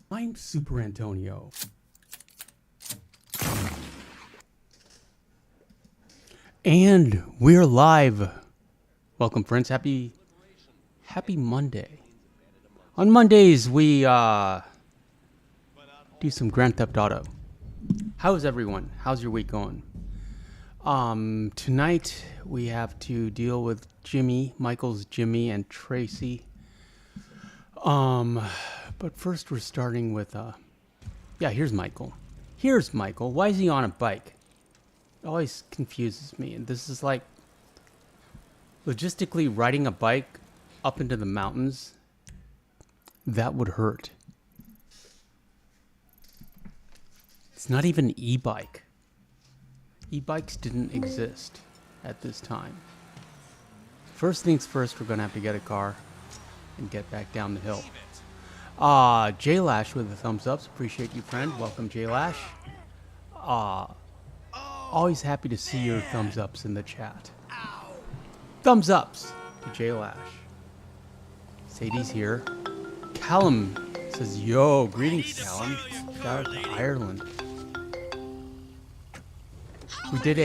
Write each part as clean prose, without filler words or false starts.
I'm Superantonio. And we're live. Welcome, friends. Happy Monday. On Mondays, we do some Grand Theft Auto. How's everyone? How's your week going? Tonight we have to deal with Michael's Jimmy, and Tracy. But first we're starting with, here's Michael. Why is he on a bike? It always confuses me. And this is like, logistically riding a bike up into the mountains, that would hurt. It's not even an e-bike. E-bikes didn't exist at this time. First things first, we're going to have to get a car and get back down the hill. J-Lash with the thumbs ups. Appreciate you, friend. Welcome, J-Lash. Always happy to see your thumbs ups in the chat. Thumbs ups to J-Lash. Sadie's here. Callum says, yo, greetings, Callum. Shout out to Ireland. We did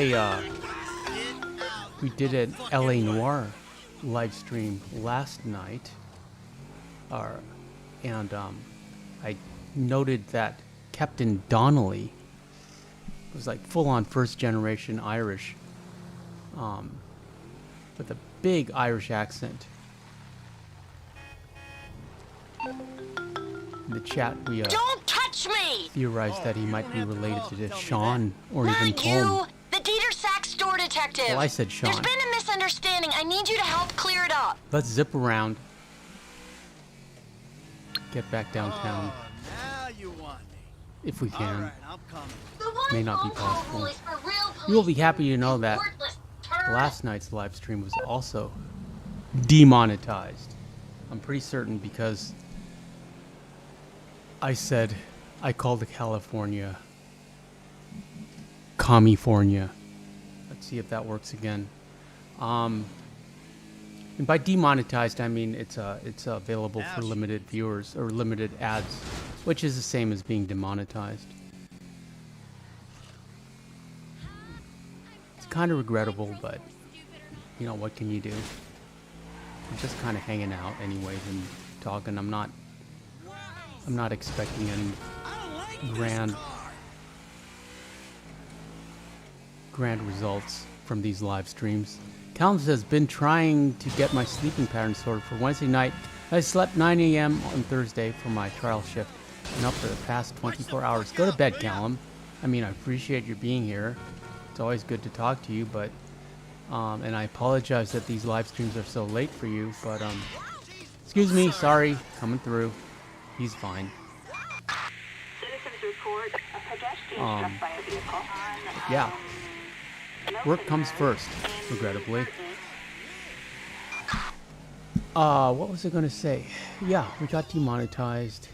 an LA Noir live stream last night. And I noted that Captain Donnelly was like full-on first-generation Irish, with a big Irish accent. In the chat, we don't touch me! Theorized that he might be related to Sean or even Not Colm. you! The Dieter Sack store detective! Well, I said Sean. There's been a misunderstanding. I need you to help clear it up. Let's zip around. Get back downtown. Now you want me. If we can. All right, I'm coming. May not be possible. You will be happy to know that last night's live stream was also demonetized. I'm pretty certain because I called California California. Let's see if that works again. And by demonetized, I mean it's available for limited viewers or limited ads, which is the same as being demonetized. It's kind of regrettable, but you know, what can you do? I'm just kind of hanging out anyways and talking. I'm not expecting any grand results from these live streams. Callum says, been trying to get my sleeping pattern sorted for Wednesday night. I slept 9 a.m. on Thursday for my trial shift and up for the past 24 hours. Go to bed, Callum. I mean, I appreciate you being here. It's always good to talk to you, but and I apologize that these live streams are so late for you, but excuse me, sorry, coming through. He's fine. Citizens report a pedestrian struck by a vehicle. Yeah. Work comes first, regrettably. What was I gonna say? Yeah, we got demonetized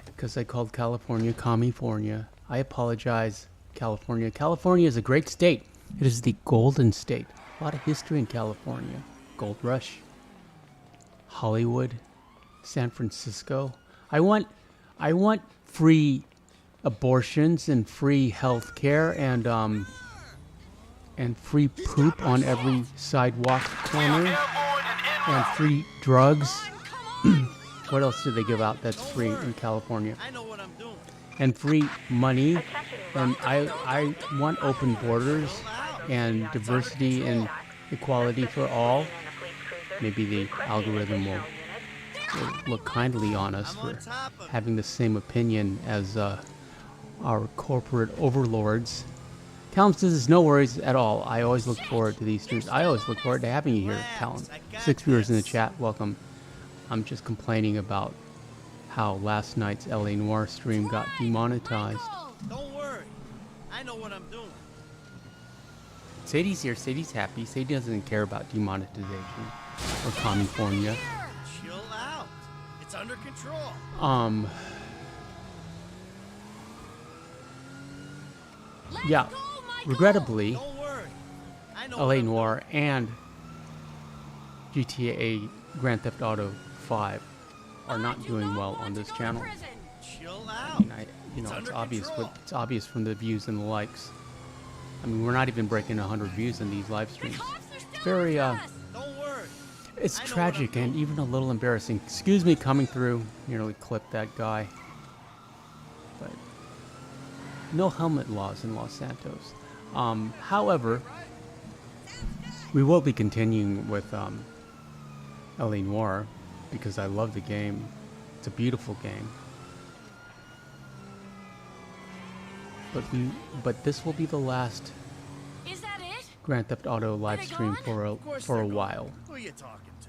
because I called California California. I apologize, California. California is a great state. It is the Golden State. A lot of history in California. Gold Rush, Hollywood, San Francisco. I want free abortions and free health care and free poop on every sidewalk corner and free drugs. What else do they give out that's free in California? I know what I'm doing. And free money. And I want open borders and diversity and equality for all. Maybe the algorithm will look kindly on us for having the same opinion as our corporate overlords. Callum says, no worries at all. I always look forward to these streams. I always look forward to having you here, Callum. 6 viewers in the chat. Welcome. I'm just complaining about how last night's LA Noir stream got demonetized. Don't worry. I know what I'm doing. Sadie's here. Sadie's happy. Sadie doesn't care about demonetization or California. Chill out. It's under control. Yeah. Regrettably, Don't worry. I know LA what I'm Noir and GTA Grand Theft Auto 5 are not doing well on this channel. Chill I out. mean, you know, It's it's under obvious. control. It's obvious from the views and the likes. I mean, we're not even breaking 100 views in these live streams. Very, Don't worry. it's I know what I'm tragic and doing. even a little embarrassing. Excuse me, coming through. Nearly clipped that guy. But no helmet laws in Los Santos. However, we will be continuing with LA Noire because I love the game. It's a beautiful game. But this will be the last Is that it? Grand Theft Auto live they stream gone? Of course for they're a gone. while, Who are you talking to?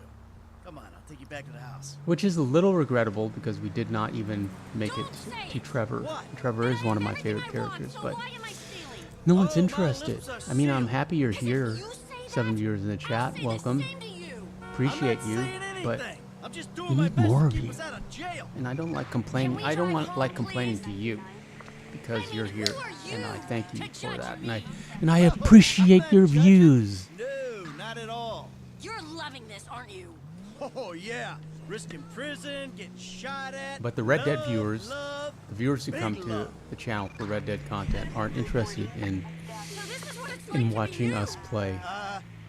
Come on, I'll take you back to the house. which is a little regrettable because we did not even make it Don't say to Trevor. What? Trevor is one of my Everything favorite I want, characters, so but why am I stealing? no one's Oh, my interested. lips are I mean, I'm sealed. happy you're 'Cause if here. you say 7 that, viewers in the I'll chat. say the Welcome. same to you. Appreciate I'm not you, saying but anything. I'm just we doing my need best more to of keep you. us out of jail. And I don't like complaining. we I don't drive want home, like complaining please? to you because I mean, you're here, who are and I you thank you to for judge that. me? And I appreciate I'm your not judging. views. No, not at all. You're loving this, aren't you? Oh yeah, risking prison, getting shot at. But the Red Dead Love, viewers, love. the viewers who Big come to love. the channel for Red Dead content aren't interested in So this is what it's like to be watching you. us play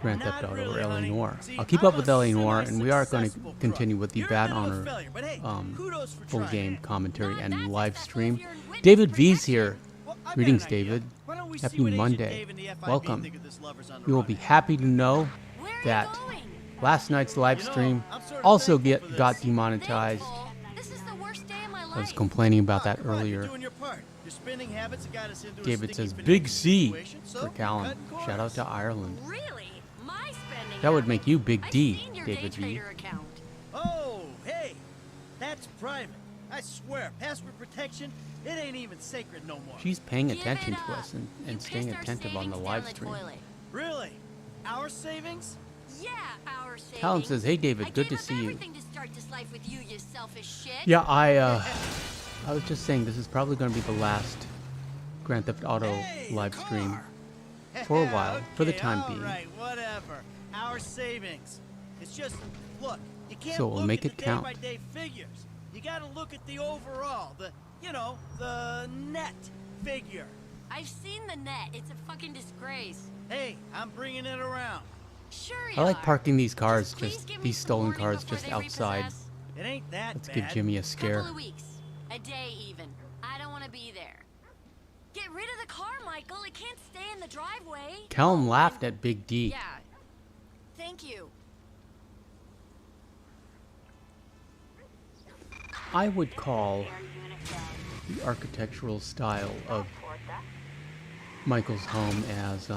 Grand Theft Not Auto really, or LA honey. Noire. See, I'll keep I'm up with a LA Noire, and we are going to semi-successful continue crook. with the You're a Bad bit of a Honor failure, but hey, kudos for full trying. game commentary Not and that live successful stream. if you're in witness David V's protection. here. Well, I got Greetings, an idea. David. Why don't we Happy see what Agent Monday. Dave and the FIB Welcome. think of this lovers on the You will run? be happy to know Where are that you going? last night's live You know, stream I'm sort of also thankful for got this. demonetized. Thankful. This is the worst day of my life. I was complaining about that Come on, you're earlier. doing your part. Your spending habits have got us into a David sticky says financial Big C situation, so for you're Callum. cutting Shout out corners. to Ireland. Really? My spending That would make you Big I've D, seen your David day V. trader account. Oh, hey, that's private. I swear, password protection, it ain't even sacred no more. She's paying Give attention it to up. us You and staying pissed our attentive on the savings live down stream. toilet. Really? Our savings? Yeah, our savings. Callum says, "Hey David, I good to gave up see you." everything to start this life with you, you selfish shit. Yeah, I was just saying this is probably going to be the last Grand Theft Auto Hey, live car. stream for a while, for the Okay, time all being. right, whatever. Our savings. It's just, look, you can't So we'll look make at it the count. day-by-day figures. You gotta look at the overall, the net figure. I've seen the net. It's a fucking disgrace. Hey, I'm bringing it around. Sure you I like are. parking these cars, Just please just give me these some stolen warning cars before just they outside. repossess. It ain't that Let's bad. give Jimmy a scare. Couple of weeks. A day even. I don't want to be there. Get rid of the car, Michael. It can't stay in the driveway. Callum laughed at Big D. Yeah. Thank you. I would call the architectural style of Michael's home as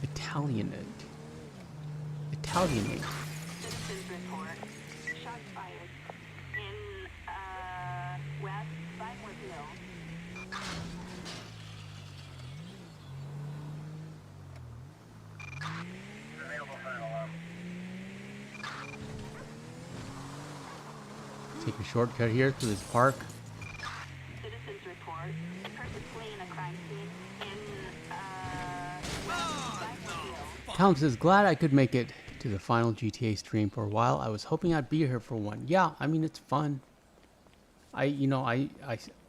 Italianate. Italianate. Citizens report. Shots fired in West Vinewood Hill. Take a shortcut here through this park. Citizens report. A person fleeing a crime scene in West Vinewood Hill. Callum says, glad I could make it to the final GTA stream for a while. I was hoping I'd be here for one. Yeah, I mean, it's fun. I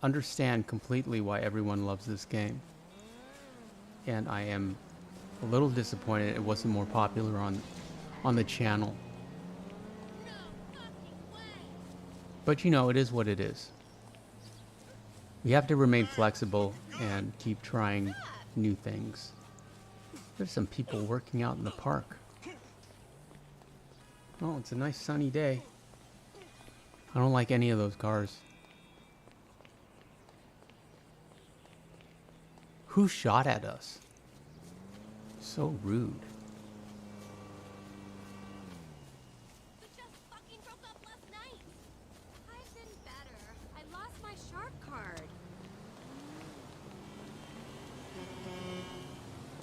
understand completely why everyone loves this game. And I am a little disappointed it wasn't more popular on the channel. But it is what it is. We have to remain flexible and keep trying new things. There's some people working out in the park. Oh, it's a nice sunny day. I don't like any of those cars. Who shot at us? So rude. We just fucking broke up last night. I've been better. I lost my sharp card.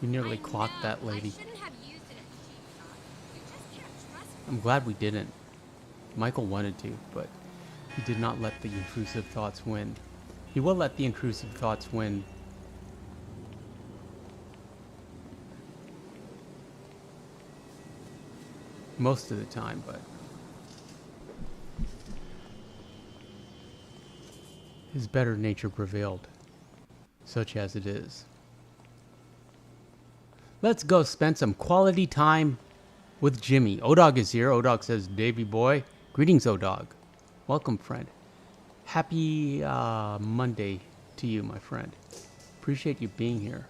We nearly I clocked know, that lady. I shouldn't have used it as cheap shot. You just can't trust I'm glad we didn't. Michael wanted to, but he did not let the intrusive thoughts win. He will let the intrusive thoughts win. Most of the time, but his better nature prevailed, such as it is. Let's go spend some quality time with Jimmy. O-Dog is here. O-Dog says, Davy boy. Greetings, O-Dog. Welcome, friend. Happy Monday to you, my friend. Appreciate you being here.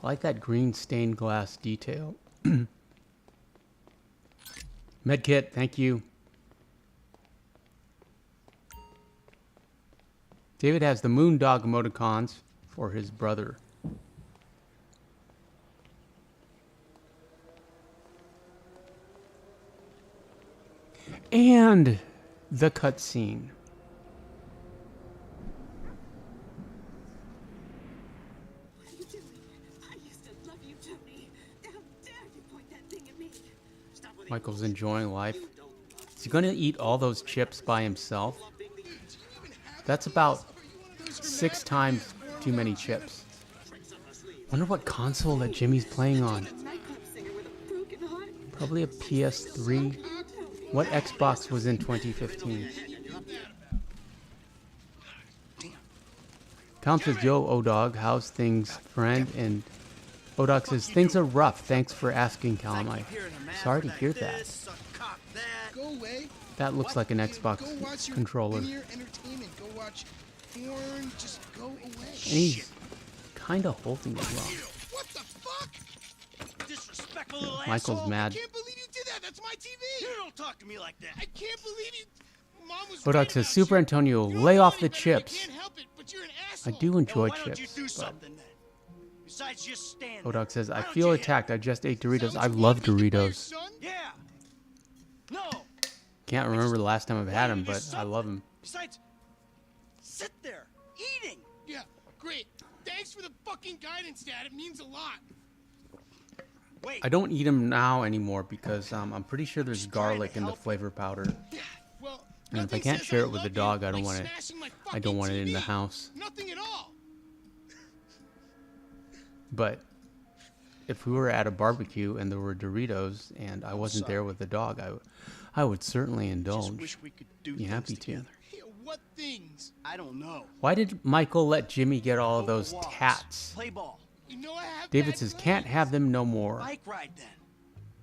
I like that green stained glass detail. Medkit, thank you. David has the Moondog emoticons for his brother. And the cutscene. What are you doing? I used to love you, Tony. How dare you point that thing at me? Michael's enjoying life. Is he gonna eat all those chips by himself? That's about 6 times too many chips. Wonder what console that Jimmy's playing on. Probably a PS3. What Xbox was in 2015? Count says, yo, O-Dog, how's things, friend? And O-Dog says, things are rough. Thanks for asking, Callum. I'm sorry to hear that. Go away. That looks like an Go Xbox watch your controller. linear entertainment. Go watch porn. Just go away. And he's kind of holding it well. What the fuck? Disrespectful little Michael's asshole. mad. I can't believe you did that. That's my TV. You don't talk to me like that. I can't believe you. Mom was O-Dog right says, about Super you. Antonio, You're lay off the funny, but chips. You can't help it, but you're an I asshole. do enjoy Why don't you chips, do but something then? Besides just stand there. O-Dog says, Why I don't feel you attacked. I just ate Doritos. Sounds I like love you need to buy your Doritos. son? Yeah. No. Can't remember the last time I've had Why them, don't you do but I love them. something? Besides, sit there eating. Yeah, great. Thanks for the fucking guidance, Dad. It means a lot. Wait. I don't eat them now anymore because I'm pretty sure there's Just trying to garlic in the help flavor powder. Well, And if I nothing can't says share I it with the love dog, you I don't like want it. smashing my I don't fucking want it in the TV. house. Nothing at all. But if we were at a barbecue and there were Doritos and I wasn't there with the dog, I would certainly Just indulge. wish we could do Be things happy to. together. Hey, what things? I don't know. Why did Michael let Jimmy get all of Go those for walks, tats? Play ball. You know I have David bad says, plans. can't have them no more. Bike ride then.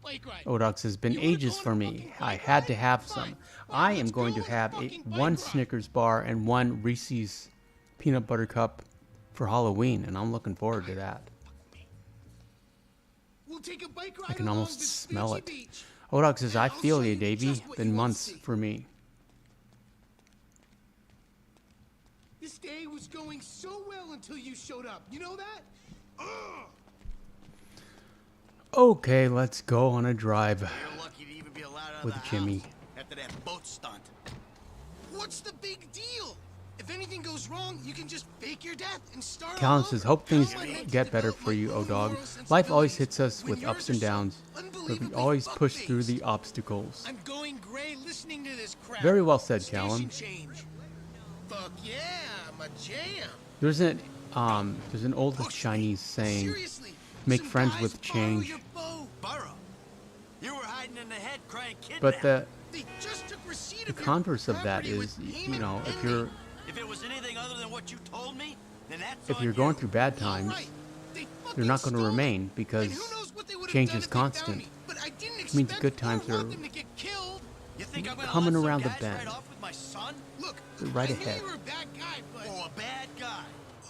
Bike ride. O-Dog says, been You wanna ages go on for a me. fucking I bike had to ride? have Fine. some. Fine, I am let's going go to on a have fucking bike one ride. Snickers bar and one Reese's peanut butter cup for Halloween, and I'm looking forward to that. We'll take a bike ride I can along almost this smell beachy it. beach. O-Dog says, I I'll feel show you, you Davey. just what Been you wanna months see. for me. This day was going so well until you showed up. You know that? Ugh. Okay, let's go on a drive You're lucky to even be allowed out of with the Jimmy. house after that boat stunt. What's the big deal? If anything goes wrong, you can just fake your death and start Callan all says, over. hope things How am I meant to get better develop for my you, own O-Dog. moral Life always sensibilities hits us when with yours ups and are so downs, but we unbelievably always push through fuck-faced? the obstacles. I'm going gray listening to this crap. Very well said, Station Callum. change. Fuck yeah, my jam. There's an old Chinese saying, Seriously, make some friends guys with borrow change. your bow. Burrow. You were hiding in the head crying kidnap. But the They just took receipt the of your converse of that property is, with you payment know, if pending. you're If it was anything other than what you told me, then that's if on you're going you. through bad All times, right. They they're not fucking going to stole it. remain And because who knows what they would have change done is if they found constant. me, but I didn't means expect good or times want are them to get killed. You think I'm gonna coming let some around the guys bend. Right off with my son? Look, They're right I knew ahead. you were a bad guy, but Oh, a bad guy.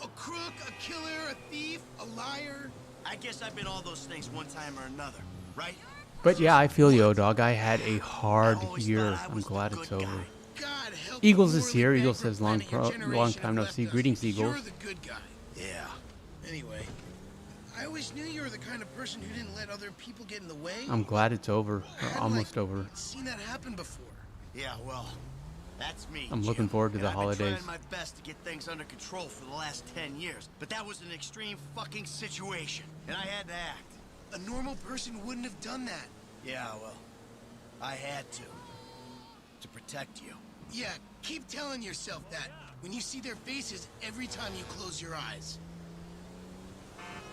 a crook, a killer, a thief, a liar. I guess I've been all those things one time or another, right? But yeah, I feel you, O-Dog. I had a hard I always year. thought I I'm was the glad good it's over. guy. God help Eagles the is morally here. Eagles bankrupt says long planet your long generation time no has see. left us. Greetings, Eagles. You're the good guy. Yeah. Anyway, I always knew you were the kind of person who didn't let other people get in the way. I'm glad it's over, I or hadn't, almost like, over. seen that happen before. Yeah, well, that's me. I'm Jim. looking forward to And the I've holidays. been trying my best to get things under control for the last 10 years, but that was an extreme fucking situation, and I had to act. A normal person wouldn't have done that. Yeah, well, I had to protect you. Yeah, keep telling yourself that when you see their faces every time you close your eyes.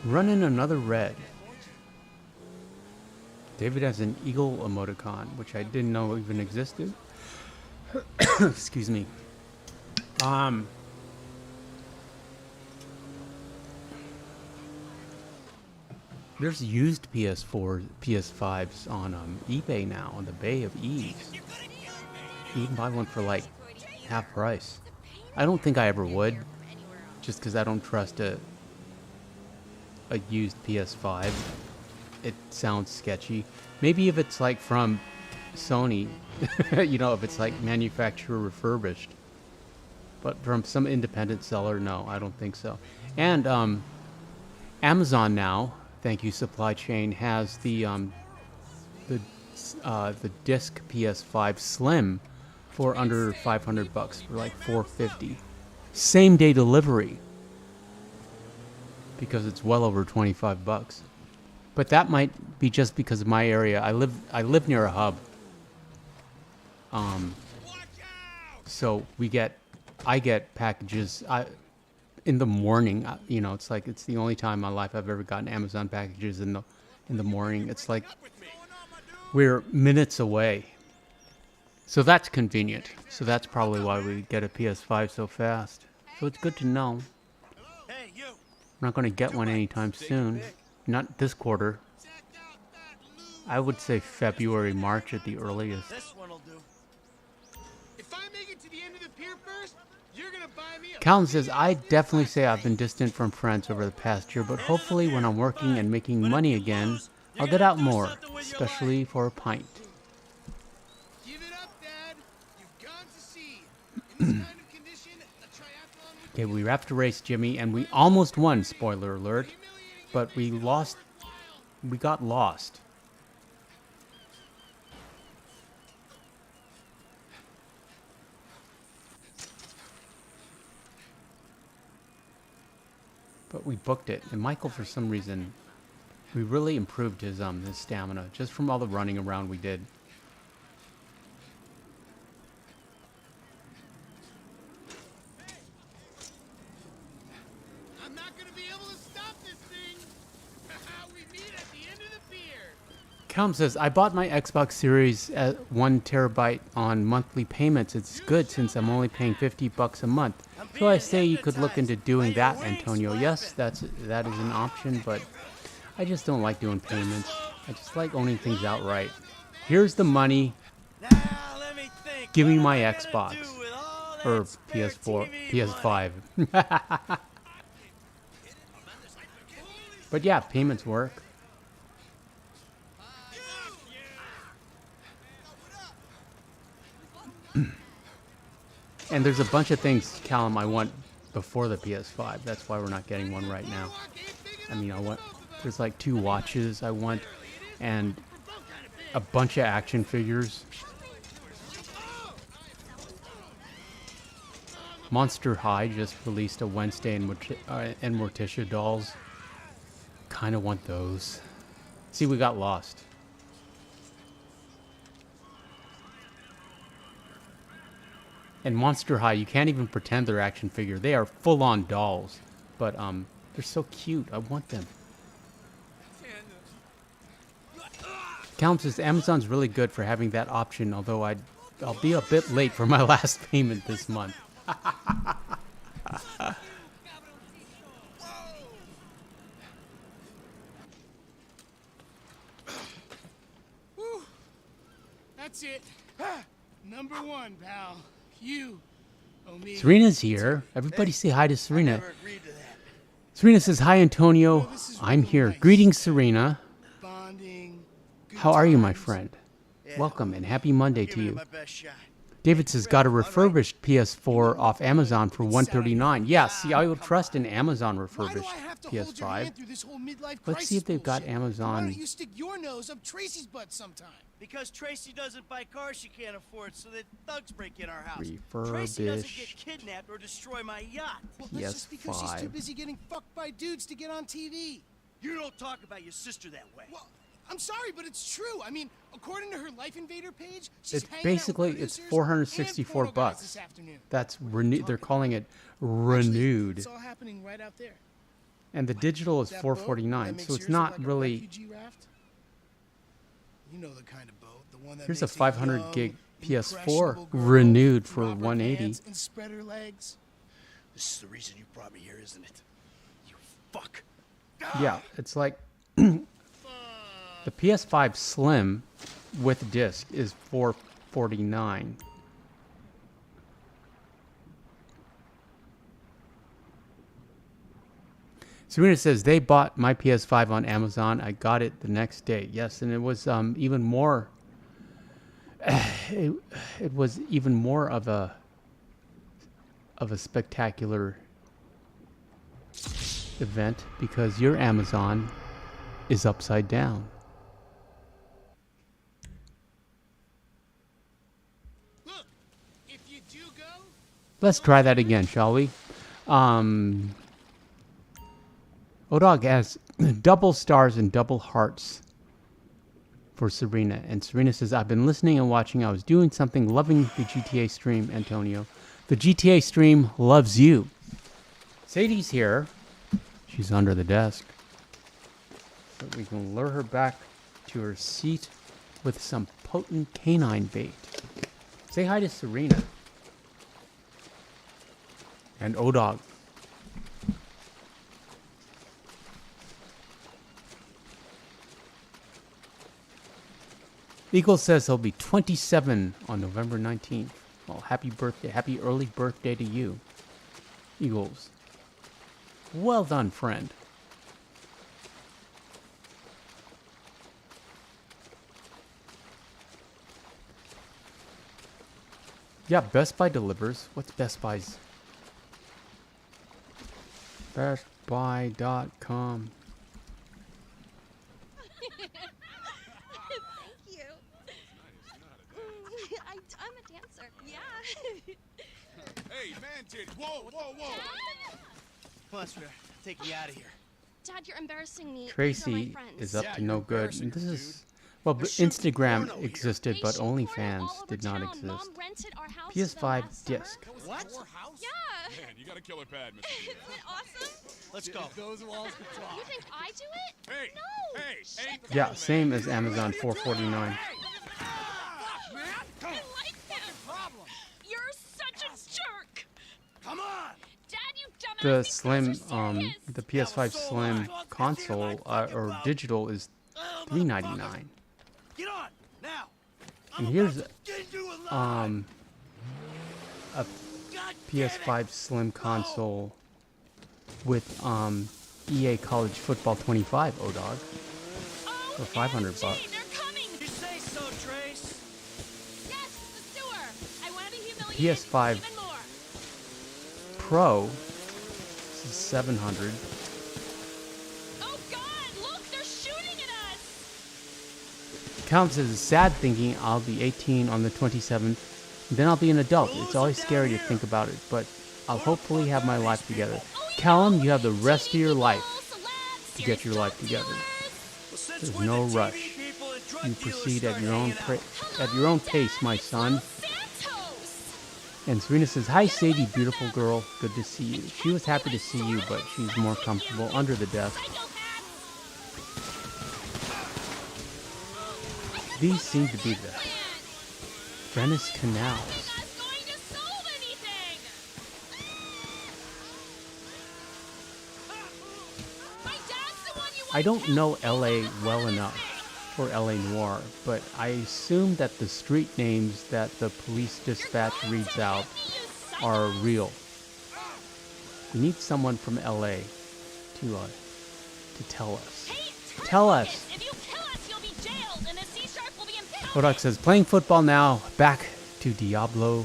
Running another red. David has an eagle emoticon, which I didn't know even existed. Excuse me. There's used PS4, PS5s on eBay now, on the Bay of Eves. You can buy one for like half price. I don't think I ever would, just because I don't trust a used PS5. It sounds sketchy. Maybe if it's like from Sony, you know, if it's like manufacturer refurbished. But from some independent seller, no, I don't think so. And Amazon now, thank you supply chain, has the disc PS5 Slim for under $500 for like $450. Same day delivery, because it's well over $25. But that might be just because of my area. I live near a hub. So I get packages in the morning. You know, it's like it's the only time in my life I've ever gotten Amazon packages in the morning. It's like we're minutes away. So that's convenient. So that's probably why we get a PS5 so fast. So it's good to know. Hey, you. I'm not going to get one anytime soon. Not this quarter. I would say February, March at the earliest. This one'll do. If I make it to the end of the pier first, you're gonna buy me a Calvin says, I definitely say I've been distant from friends over the past year, but hopefully when I'm working and making money again, I'll get out more, especially for a pint. Give it up, Dad. You've gone to sea. In this kind of condition, a triathlon would Okay, we wrapped a race, Jimmy, and we almost won, spoiler alert, but we lost. We got lost. But we booked it, and Michael, for some reason, we really improved his stamina just from all the running around we did. I'm not gonna be able to stop this thing. We meet at the end of the pier. Calm says, I bought my Xbox Series at 1 terabyte on monthly payments. It's good since I'm only paying $50 a month. So I say you could look into doing that, Antonio. Yes, that is an option, but I just don't like doing payments. I just like owning things outright. Here's the money. Now let me think. Give me What my am I gonna Xbox. do with all that Or spare PS4, TV PS5. money? But yeah, payments work. And there's a bunch of things, Callum, I want before the PS5. That's why we're not getting one right now. I mean, there's like 2 watches I want, and a bunch of action figures. Monster High just released a Wednesday and Morticia dolls. Kind of want those. See, we got lost. And Monster High, you can't even pretend they're action figure. They are full-on dolls. But they're so cute. I want them. Count says Amazon's really good for having that option, although I'll be a bit late for my last payment this month. Whew. That's it. Number 1, pal. You owe me. Serena's here. Everybody say hi to Serena. Never agreed to that. Serena says, hi, Antonio. I'm here. Greetings, Serena. Bonding. Good How are you, my times. friend? Yeah. Welcome and happy Monday Give to it you. my best shot. David says, got a refurbished PS4 off Amazon for $139. Yeah, see, I will trust an Amazon Why do refurbished I have to hold your hand PS5. through this whole midlife Let's see if they've got crisis bullshit? Why Amazon don't you stick your nose up Tracy's butt sometime? Because Tracy doesn't buy cars she can't afford, so that thugs break in our house. Tracy refurbished doesn't get kidnapped or destroy my yacht. Well, that's just because she's too PS5. busy getting fucked by dudes to get on TV. You don't talk about your sister that way. Well, I'm sorry, but it's true. I mean, according to her Life Invader page, she's It's hanging basically, out with it's producers 464 and photo guys bucks. this afternoon. That's renewed. They're calling it renewed. It's all happening right out there. And the digital is That boat that $449, makes so it's yours not look like a really. refugee raft? You know the kind of boat, the one that Here's a makes it 500 young, gig PS4 impressionable girl renewed for drop her 180. pants and spread her legs. This is the reason you brought me here, isn't it? You fuck. Yeah, it's like The PS5 Slim with disc is $449. Serena says they bought my PS5 on Amazon. I got it the next day. Yes, and it was even more. It was even more of a spectacular event because your Amazon is upside down. Look, if you do go, Let's try that again, shall we? Odog has double stars and double hearts for Serena. And Serena says, I've been listening and watching. I was doing something, loving the GTA stream, Antonio. The GTA stream loves you. Sadie's here. She's under the desk. So we can lure her back to her seat with some potent canine bait. Say hi to Serena. And Odog. Eagle says he'll be 27 on November 19th. Well, happy birthday. Happy early birthday to you, Eagles. Well done, friend. Yeah, Best Buy delivers. What's Best Buy's? BestBuy.com. Thank you. I'm a dancer. Yeah. hey, man, titty. Whoa, whoa, whoa. Come on, sweetheart. Take me out of here. Dad, you're embarrassing me. These are my Tracy friends. is up Yeah, to you're no good. embarrassing This her, is well, but shooting Instagram porno here. existed, They but shoot porn all OnlyFans over did not town. exist. Mom rented our house to them PS5 last summer. disc. What? Your house? Yeah. Man, you got a killer pad, Mr. Isn't it awesome? Let's go. Those walls can talk. You think I do it? Hey, No. hey, ain't the Yeah, man. same as Amazon $449. I like him. You're such a jerk. Come on. Dad, you dumbass. The These Slim, guys are serious. the PS5 Slim console or digital is $399. Get on now. And here's Get you alive. a PS5 Slim console with EA College Football 25 ODOG for $500. They're coming. You say so, Trace. Yes, the sewer. I want to be humiliated PS5 even more. Pro this is $700. Oh God! Look, they're shooting at us. Counts as sad thinking I'll be 18 on the 27th. Then I'll be an adult. It's always scary to think about it, but I'll hopefully have my life together. Callum, you have the rest of your life to get your life together. There's no rush. You proceed at your own pace, my son. And Serena says, hi Sadie, beautiful girl. Good to see you. She was happy to see you, but she's more comfortable under the desk. These seem to be the Venice canals. I don't know LA well enough for LA Noir, but I assume that the street names that the police dispatch reads out are real. We need someone from LA to tell us. Tell us. If you kill us, you'll be jailed, and the sea shark will be impaled. Kodak says, playing football now, back to Diablo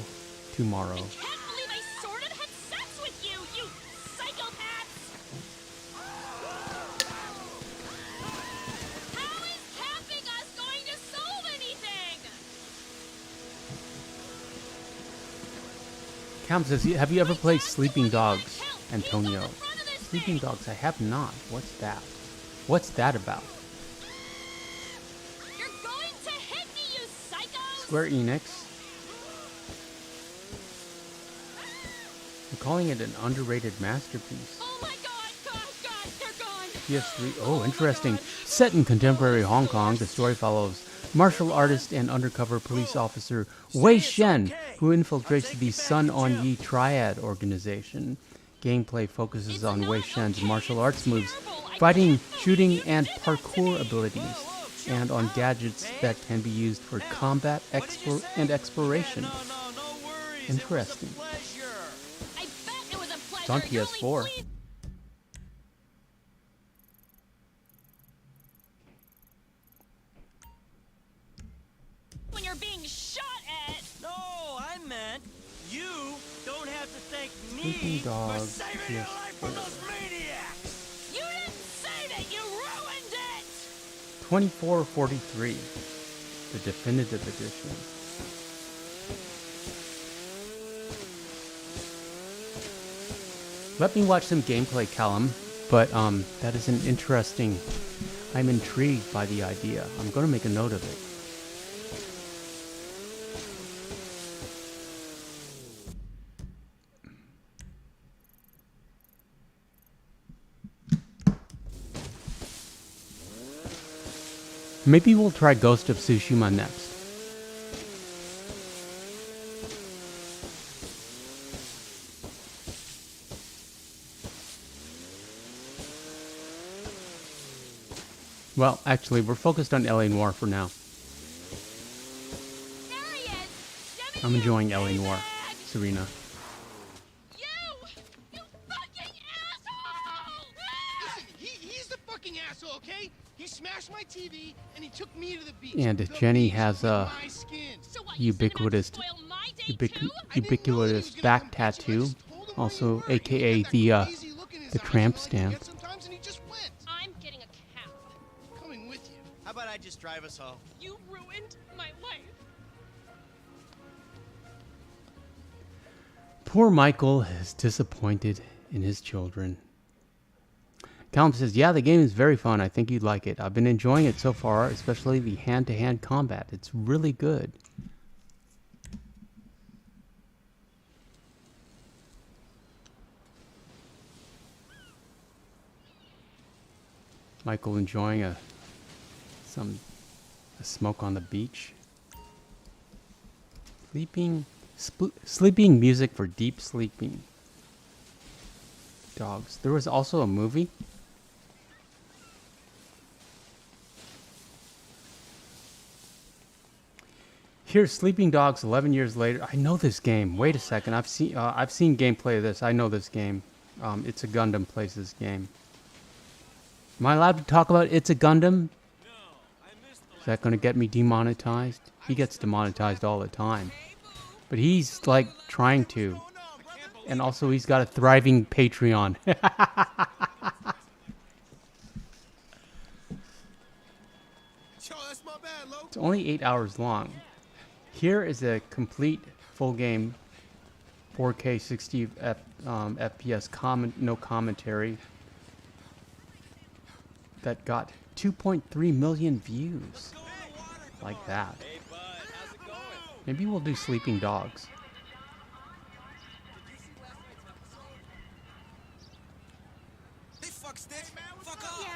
tomorrow. I can't believe I sort of had sex with you, you psychopaths! How is capping us going to solve anything? Cam says, have you ever played Sleeping Dogs, Antonio? Sleeping Dogs, I have not. What's that? What's that about? You're going to hit me, you psychos! Square Enix. I'm calling it an underrated masterpiece. Oh my God, they're gone! PS3. Oh, interesting. Set in contemporary Hong Kong, the story follows martial artist and undercover police officer Wei Shen, who infiltrates the Sun On Yi Triad organization. Gameplay focuses on Wei Shen's martial arts moves, fighting, shooting, and parkour abilities. and on gadgets that can be used for combat and exploration. No worries. Interesting. It was a pleasure. I bet it was a pleasure. It's on You only PS4. pleased when you're being shot at. No, I meant you don't have to thank Sleeping me for Dogs, saving your life from PS4. those maniacs. You didn't save it. You ruined it. 2443, the definitive edition. Let me watch some gameplay, Callum, but that is an interesting. I'm intrigued by the idea. I'm going to make a note of it. Maybe we'll try Ghost of Tsushima next. Well, actually, we're focused on LA Noire for now. There he is. Jimmy, I'm enjoying you LA Noire, bag. Serena. You fucking asshole! Listen, he's the fucking asshole, okay? He smashed my TV and he took me to the beach. And The Jenny beach has with a my skin. So what, you sent him out to ubiquitous, spoil my day too? ubiquitous back tattoo, also AKA the tramp stamp. Sometimes and he just went. I'm getting a cab. Coming with you. How about I just drive us home? You ruined my life. Poor Michael is disappointed in his children. Callum says, yeah, the game is very fun. I think you'd like it. I've been enjoying it so far, especially the hand-to-hand combat. It's really good. Michael enjoying a smoke on the beach. Sleeping music for deep sleeping. Dogs. There was also a movie. Here's Sleeping Dogs 11 years later. I know this game. Wait a second. I've seen gameplay of this. I know this game. It's a Gundam plays this game. Am I allowed to talk about It's a Gundam? Is that going to get me demonetized? He gets demonetized all the time. But he's like trying to. And also he's got a thriving Patreon. It's only 8 hours long. Here is a complete full game 4K 60 FPS no commentary that got 2.3 million views. Like that. Maybe we'll do Sleeping Dogs.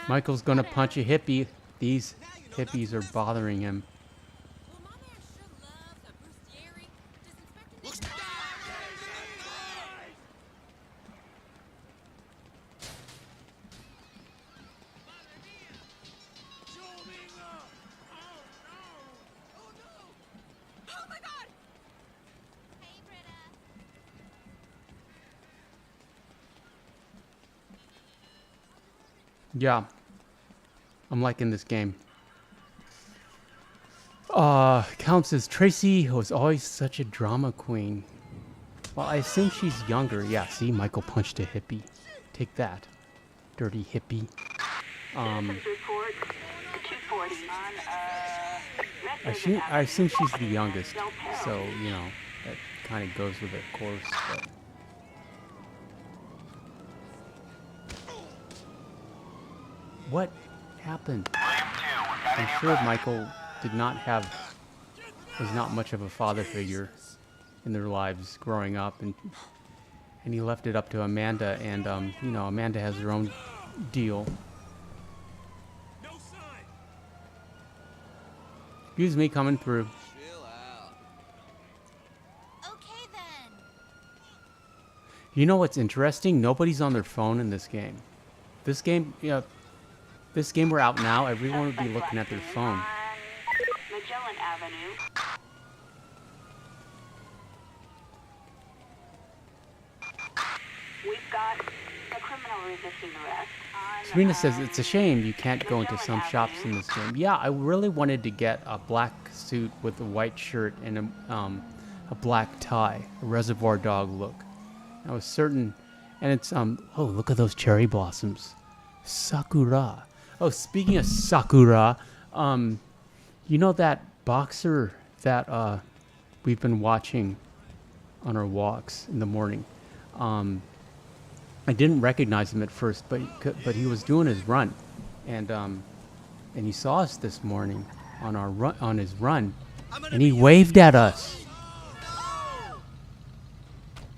Michael's gonna punch a hippie. These hippies are bothering him. Well, my man sure loves a Brustieri. Does Inspector Oh my god! Hey, Britta. Yeah. I'm liking this game. Count says, Tracy was always such a drama queen. Well, I assume she's younger. Yeah, see, Michael punched a hippie. Take that, dirty hippie. Citizens report 240 on, I assume she's the youngest, so, you know, that kind of goes with the course, but... What happened? I'm sure Michael was not much of a father figure in their lives growing up, and he left it up to Amanda, and, you know, Amanda has her own deal. Excuse me, coming through. Okay, then. You know what's interesting? Nobody's on their phone in this game. This game, you know, this game were out now, everyone would be looking at their phone. On Magellan Avenue. We've got a criminal resisting arrest on, Serena says it's a shame you can't go into some shops in this game. Yeah, I really wanted to get a black suit with a white shirt and a black tie, a Reservoir Dog look. I was certain, and it's oh, look at those cherry blossoms, sakura. Oh, speaking of sakura, you know that boxer that we've been watching on our walks in the morning. I didn't recognize him at first, but he was doing his run, and he saw us this morning on his run, and he waved at us.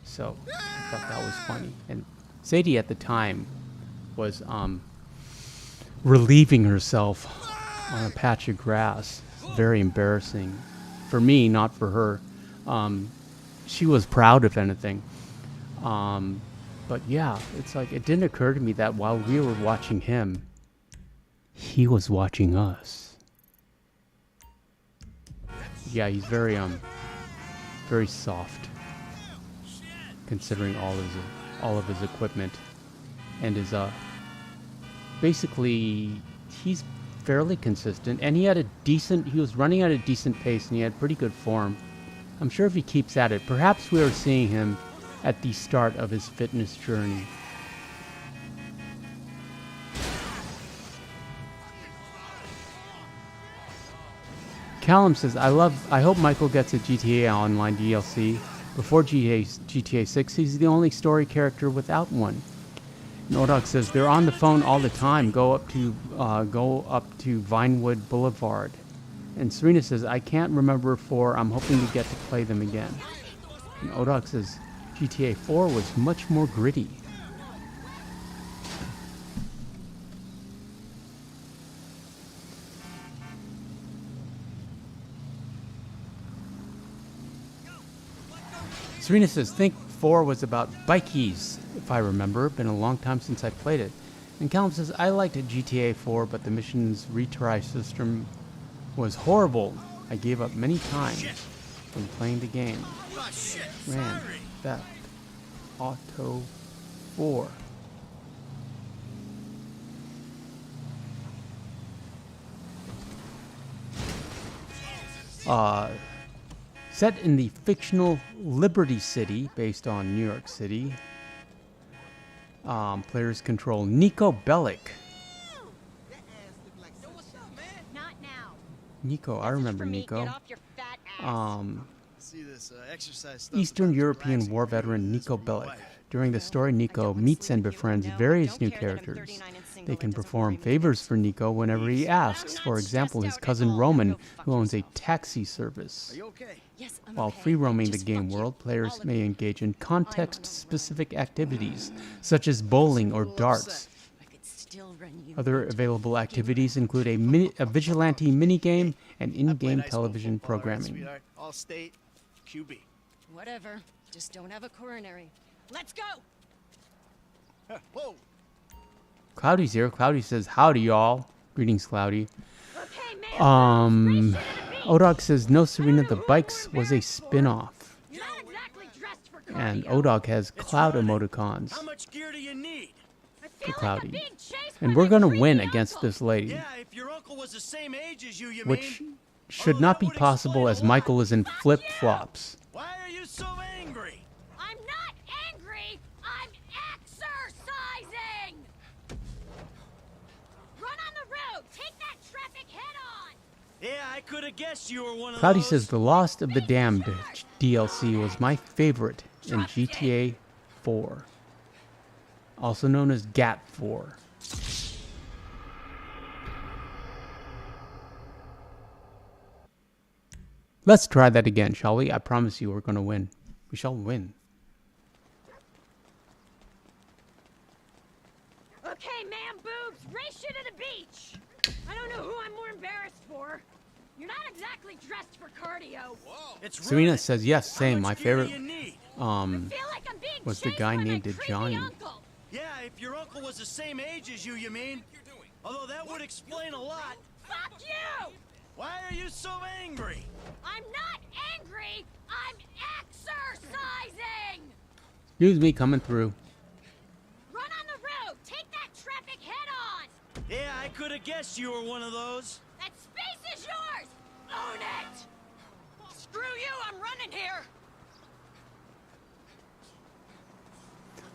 So I thought that was funny. And Sadie at the time was relieving herself on a patch of grass. Very embarrassing for me, not for her. She was proud, if anything. But yeah, it's like it didn't occur to me that while we were watching him, he was watching us. Yeah, he's very soft, considering all of his equipment, and his basically he's fairly consistent, and he was running at a decent pace, and he had pretty good form. I'm sure if he keeps at it, perhaps we are seeing him at the start of his fitness journey. Callum says, I hope Michael gets a GTA Online DLC. Before GTA 6, he's the only story character without one. Nodok says, they're on the phone all the time. Go up to Vinewood Boulevard. And Serena says, I can't remember 4. I'm hoping to get to play them again. And Odok says, GTA 4 was much more gritty. Serena says, think 4 was about bikies, if I remember. Been a long time since I played it. And Callum says, I liked GTA 4, but the missions retry system was horrible. I gave up many times when playing the game. Man, that Auto 4. Set in the fictional Liberty City, based on New York City. Players control Nico Bellic. Not now. Nico, I remember Nico. Get off your fat ass. See this exercise stuff Eastern about European relaxing war for you veteran and Nico this for your Bellic. wife. During the story, Nico meets and befriends various new characters. They can perform favors for Nico whenever he asks. For example, his cousin Roman, who owns a taxi service. Are you okay? Yes, I'm While okay. free roaming the Just game fuck you, world, players all of may you. engage in context-specific activities, such as bowling or darts. I could still run you. Other available activities include a vigilante minigame and I played in-game high school television football, all right, programming. sweetheart. All state QB. Whatever. Just don't have a coronary. Let's go. Whoa. Cloudy's here. Cloudy says, howdy, y'all. Greetings, Cloudy. Okay, man. Odog says, no, Serena, the bikes was a spin-off. You're not exactly dressed for cardio. And Odog has cloud emoticons How much gear do you need? I for feel Cloudy. like I'm being chased And by we're my gonna creepy win uncle. against this lady, Yeah, if your uncle was the same age as you which mean? should Oh, not that be would possible explain as a lot. Michael is in flip-flops. Why are you so angry? I'm not angry. I'm exercising. Run on the road. Take that traffic head on. Yeah, I could have guessed you were one of Cloudy those. says the Lost of the Damned DLC was my favorite in GTA 4, also known as GAT 4. Let's try that again, shall we? I promise you we're going to win. We shall win. Okay, man, boobs. Race you to the beach. I don't know who I'm more embarrassed for. You're not exactly dressed for cardio. It's Serena running. says, yes, How same. much My gear do favorite you need? Feel like I'm being was the chased guy by my named creepy Johnny. uncle. Yeah, if your uncle was the same age as you mean? Although that would explain a lot. Fuck you! Why are you so angry? I'm not angry! I'm exercising! Excuse me, coming through. Run on the road! Take that traffic head on! Yeah, I could have guessed you were one of those. That space is yours! Own it! Screw you, I'm running here!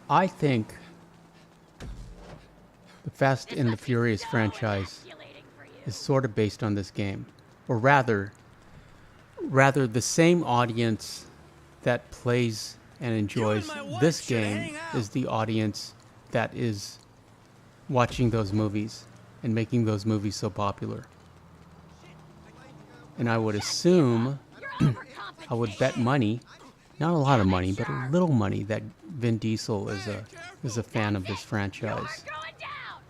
I think the Fast and the Furious franchise is sort of based on this game, or rather the same audience that plays and enjoys this game is the audience that is watching those movies and making those movies so popular. And I would assume, I would bet money, not a lot of money, but a little money, that Vin Diesel is a fan of this franchise. You're going down!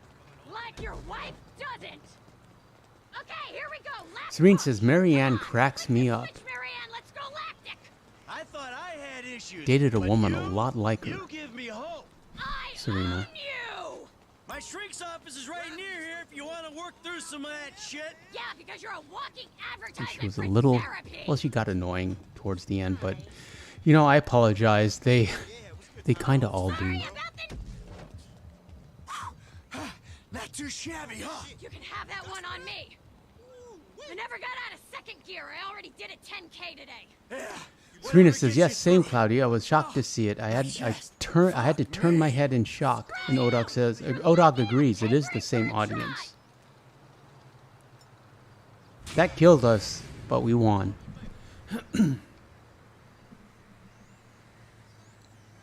Like your wife doesn't! Okay, here we go! Serene says, Marianne cracks me up. Marianne, let's go lactic! I thought I had issues. Dated a but woman you, a lot like her. You give me hope. Serena. Own you! My shrink's office is right near here if you want to work through some of that shit. Yeah, because you're a walking And advertisement she was a for little, therapy. well, she got annoying towards the end, but, you know, I apologize. They kind of all do. Sorry about the... Not too shabby, huh? You can have that one on me. I never got out of second gear. I already did a 10K today. Serena says, yes, same, Cloudy. I was shocked to see it. I had to turn my head in shock. And Odog says, Odog agrees. It is the same audience. That killed us, but we won. Hey,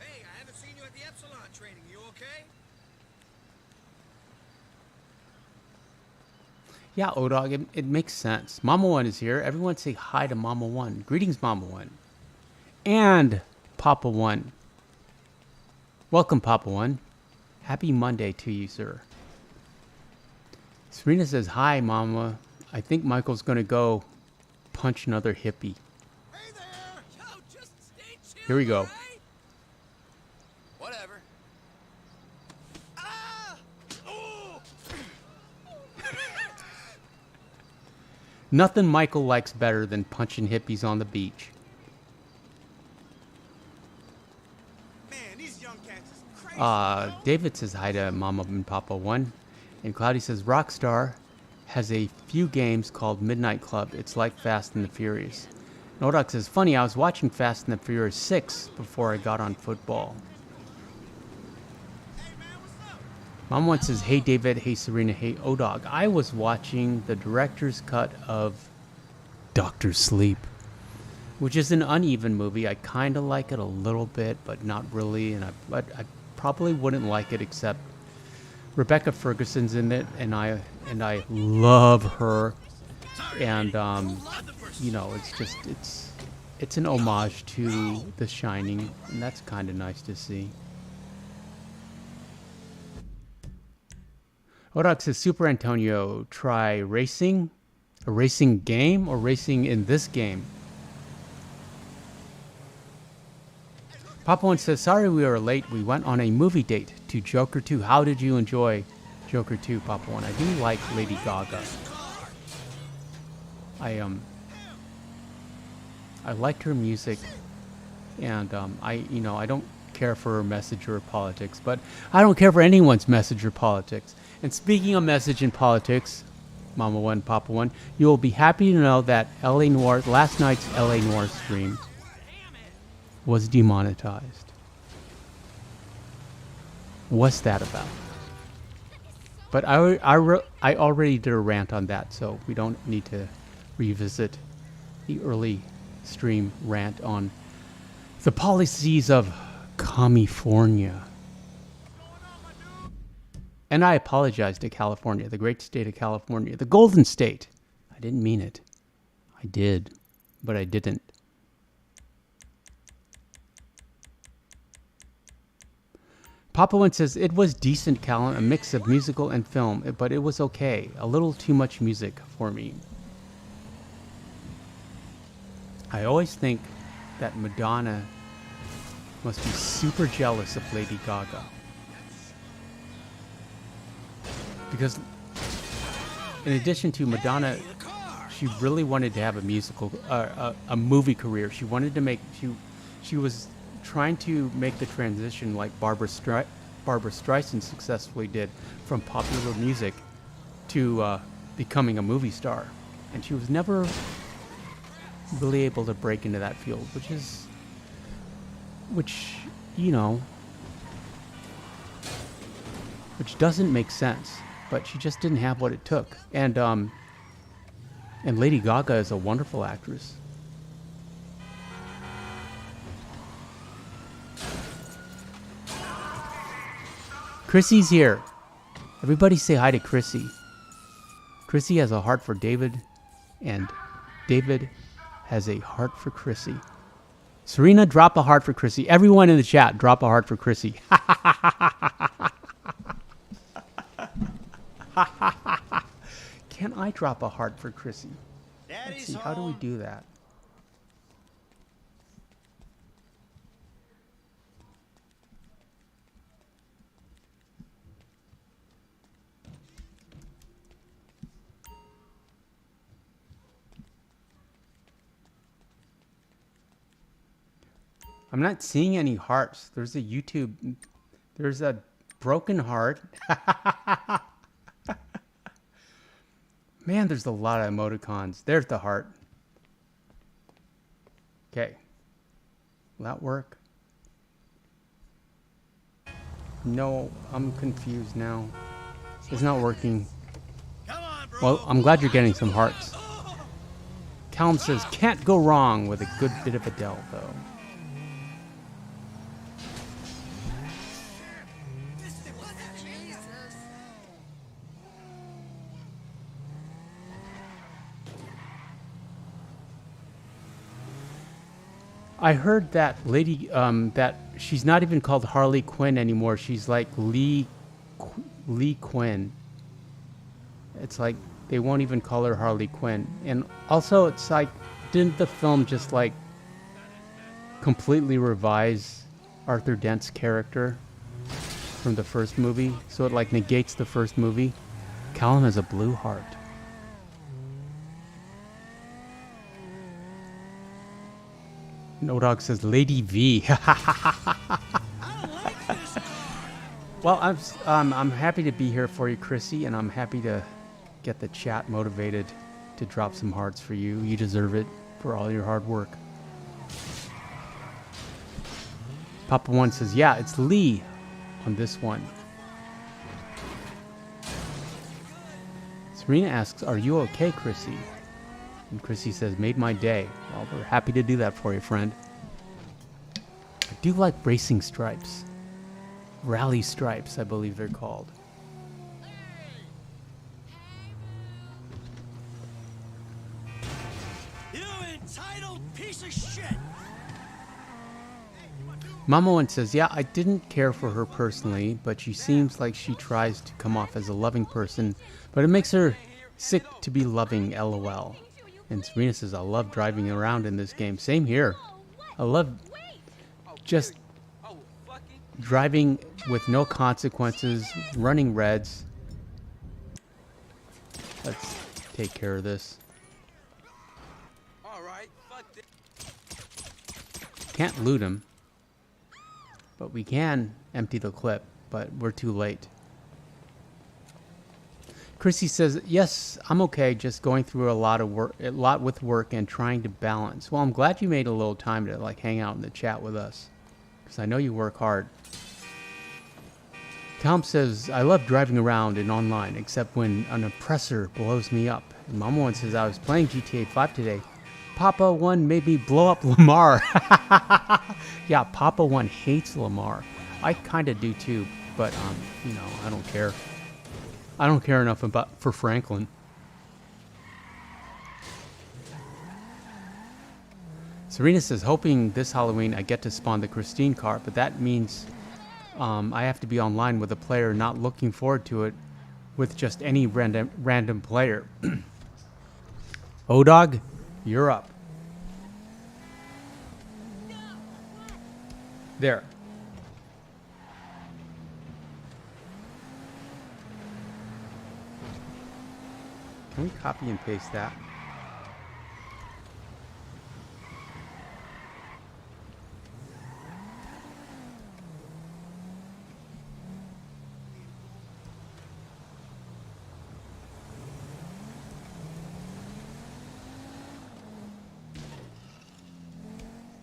I haven't seen you at the Epsilon training. You okay? Yeah, Odog, it makes sense. Mama One is here. Everyone say hi to Mama One. Greetings, Mama One. And Papa One. Welcome, Papa One. Happy Monday to you, sir. Serena says, hi, Mama. I think Michael's going to go punch another hippie. Hey there! Yo, just stay chill. Here we go. Right? Whatever. Ah! Oh! Nothing Michael likes better than punching hippies on the beach. Man, these young cats is crazy. You know? David says hi to Mama and Papa One. And Cloudy says, Rockstar has a few games called Midnight Club. It's like Fast and the Furious. And Odog says, funny, I was watching Fast and the Furious 6 before I got on football. Hey, man, what's up? Mom One says, hey David, hey Serena, hey Odog. I was watching the director's cut of Dr. Sleep, which is an uneven movie. I kind of like it a little bit, but not really. And I probably wouldn't like it except Rebecca Ferguson's in it, and I love her. And you know, it's an homage to The Shining, and that's kind of nice to see. Odog says, Super Antonio, try racing? A racing game or racing in this game? Papa One says, sorry we were late. We went on a movie date to Joker 2. How did you enjoy Joker 2, Papa One? I do like Lady Gaga. I liked her music, and I don't care for her message or politics, but I don't care for anyone's message or politics. And speaking of message and politics, Mama One, Papa One, you will be happy to know that last night's LA Noir stream was demonetized. What's that about? But I already did a rant on that, so we don't need to revisit the early stream rant on the policies of California. And I apologize to California, the great state of California, the Golden State. I didn't mean it. I did, but I didn't. Papa One says, it was decent, Callum, a mix of musical and film, but it was okay. A little too much music for me. I always think that Madonna must be super jealous of Lady Gaga. Because in addition to Madonna, she really wanted to have a musical, a movie career. She wanted to make, she was trying to make the transition like Barbara Streisand successfully did from popular music to becoming a movie star. And she was never really able to break into that field, which, you know, which doesn't make sense, but she just didn't have what it took. And Lady Gaga is a wonderful actress. Chrissy's here. Everybody say hi to Chrissy. Chrissy has a heart for David, and David has a heart for Chrissy. Serena, drop a heart for Chrissy. Everyone in the chat, drop a heart for Chrissy. Can I drop a heart for Chrissy? Let's see, how do we do that? I'm not seeing any hearts. There's a YouTube. There's a broken heart. Man, there's a lot of emoticons. There's the heart. Okay. Will that work? No, I'm confused now. It's not working. Well, I'm glad you're getting some hearts. Callum says, can't go wrong with a good bit of Adele, though. I heard that lady, that she's not even called Harley Quinn anymore. She's like Lee Quinn. It's like they won't even call her Harley Quinn. And also, it's like, didn't the film just like completely revise Arthur Dent's character from the first movie? So it like negates the first movie. Callum has a blue heart. No Dog says Lady V. Well, I'm happy to be here for you, Chrissy, and I'm happy to get the chat motivated to drop some hearts for you. You deserve it for all your hard work. Papa One says, yeah, it's Lee on this one. Serena asks, are you okay, Chrissy? And Chrissy says, made my day. Well, we're happy to do that for you, friend. I do like racing stripes. Rally stripes, I believe they're called. You entitled piece of shit! Mama One says, yeah, I didn't care for her personally, but she seems like she tries to come off as a loving person, but it makes her sick to be loving, LOL. And Serena says, I love driving around in this game. Same here. I love just driving with no consequences, running reds. Let's take care of this. Can't loot him, but we can empty the clip, but we're too late. Chrissy says, yes, I'm okay, just going through a lot with work and trying to balance. Well, I'm glad you made a little time to like hang out in the chat with us, because I know you work hard. Tom says, I love driving around and online, except when an oppressor blows me up. And Mama One says, I was playing GTA 5 today. Papa One made me blow up Lamar. Yeah, Papa One hates Lamar. I kind of do too, but you know, I don't care. I don't care enough for Franklin. Serena says, hoping this Halloween I get to spawn the Christine car, but that means I have to be online with a player, not looking forward to it with just any random player. O-Dog, you're up. There. Can we copy and paste that?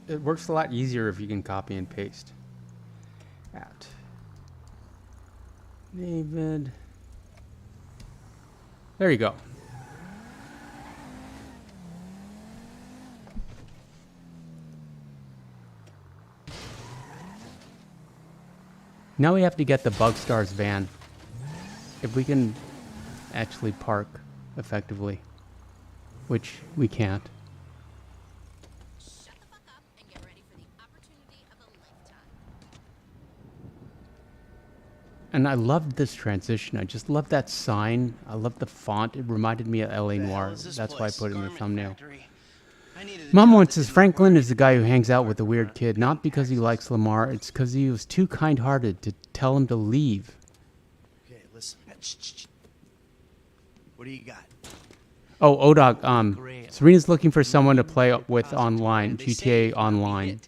It works a lot easier if you can copy and paste. At David. There you go. Now we have to get the Bugstars van. If we can actually park effectively, which we can't. Shut the fuck up and get ready for the opportunity of a lifetime. And I loved this transition. I just love that sign. I love the font. It reminded me of LA Noir. That's why I put it in the thumbnail. Mom once says Franklin is the guy who hangs out with the weird kid, not because he likes Lamar, it's because he was too kind-hearted to tell him to leave. Okay, listen. What do you got? Oh, Odog, Serena's looking for someone to play with online, GTA Online,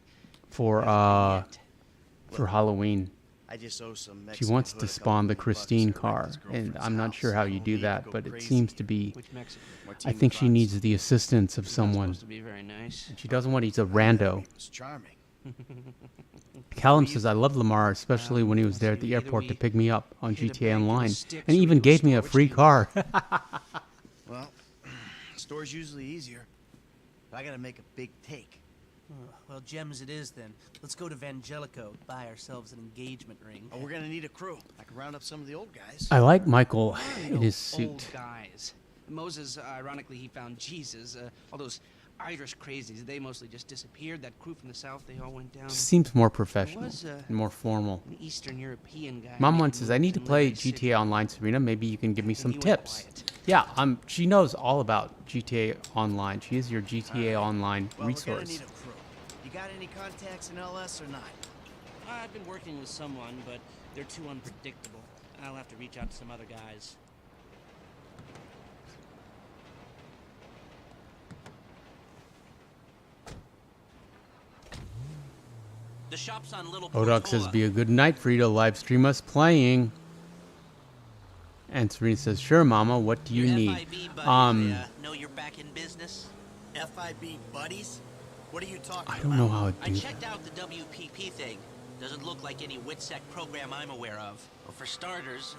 for Halloween. I just owe some She wants to spawn the Christine car, and I'm not sure how you do that, but it seems to be... I think she needs the assistance of someone. And she doesn't want he's a rando. It's charming. Callum says, I love Lamar, especially when he was there at the airport to pick me up on GTA Online, and even gave me a free car. Well, store's usually easier. But I gotta make a big take. Well, gems it is then. Let's go to Vangelico, buy ourselves an engagement ring. Oh, we're gonna need a crew. I can round up some of the old guys. I like Michael in his Old suit. guys. Moses, ironically, he found Jesus. All those Irish crazies, they mostly just disappeared. That crew from the south, they all went down. Seems more professional was, and more formal. An Eastern European guy. Mom making once says, I need to moves in play Liberty City. GTA Online, Serena. Maybe you can give me some he went tips. quiet. Yeah, she knows all about GTA Online. She is your GTA Online Well, we're gonna resource. need a crew. You got any contacts in LS or not? I've been working with someone, but they're too unpredictable. I'll have to reach out to some other guys. The shop's on Little Odog says, Portola. be a good night for you to live stream us playing. And Serena says, sure, Mama, what do you Your need? FIB buddies, know you're back in business? FIB buddies? What are you talking I about? don't know how to I do that. checked out the WPP thing. Doesn't look like any WITSEC program I'm aware of. Well, for starters,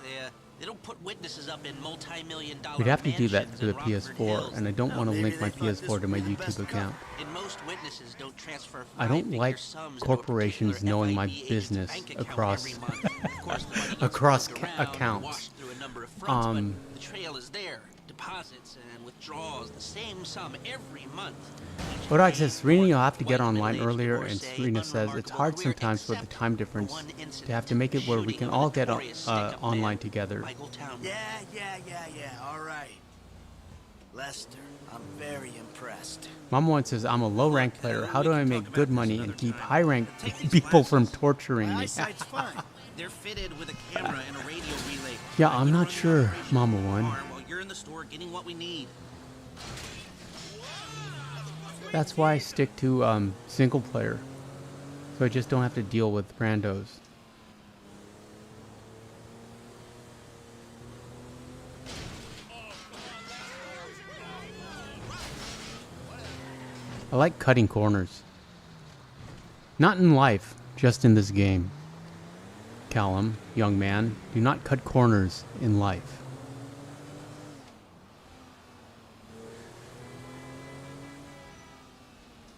they don't put witnesses up in multi-million-dollar We'd have to do that mansions through in the Rockford PS4, Hills. and I don't want to maybe link my they thought this PS4 to my would be the YouTube best account. And most witnesses don't transfer I don't five-figure like sums into a corporations particular knowing my FIB agent's business bank account across every month. Of course, the money gets across moved around and accounts. washed through a number of fronts, Um, but the trail is there. Deposits and withdrawals, the same sum every month. Odog says, Serena, you'll have to get online earlier, and Serena says, it's hard sometimes with the time difference to have to make it where we can all get online together. Yeah, all right. Lester, I'm very impressed. Mama once says, I'm a low-ranked player. How do I make good money and keep high-ranked people from torturing My me? eyesight's fine. They're fitted with a camera and a radio relay. Yeah, I I'm can not run your sure, operation Mama from the One. farm while you're in the store getting what we need. That's why I stick to single player, so I just don't have to deal with randos. I like cutting corners. Not in life, just in this game. Callum, young man, do not cut corners in life.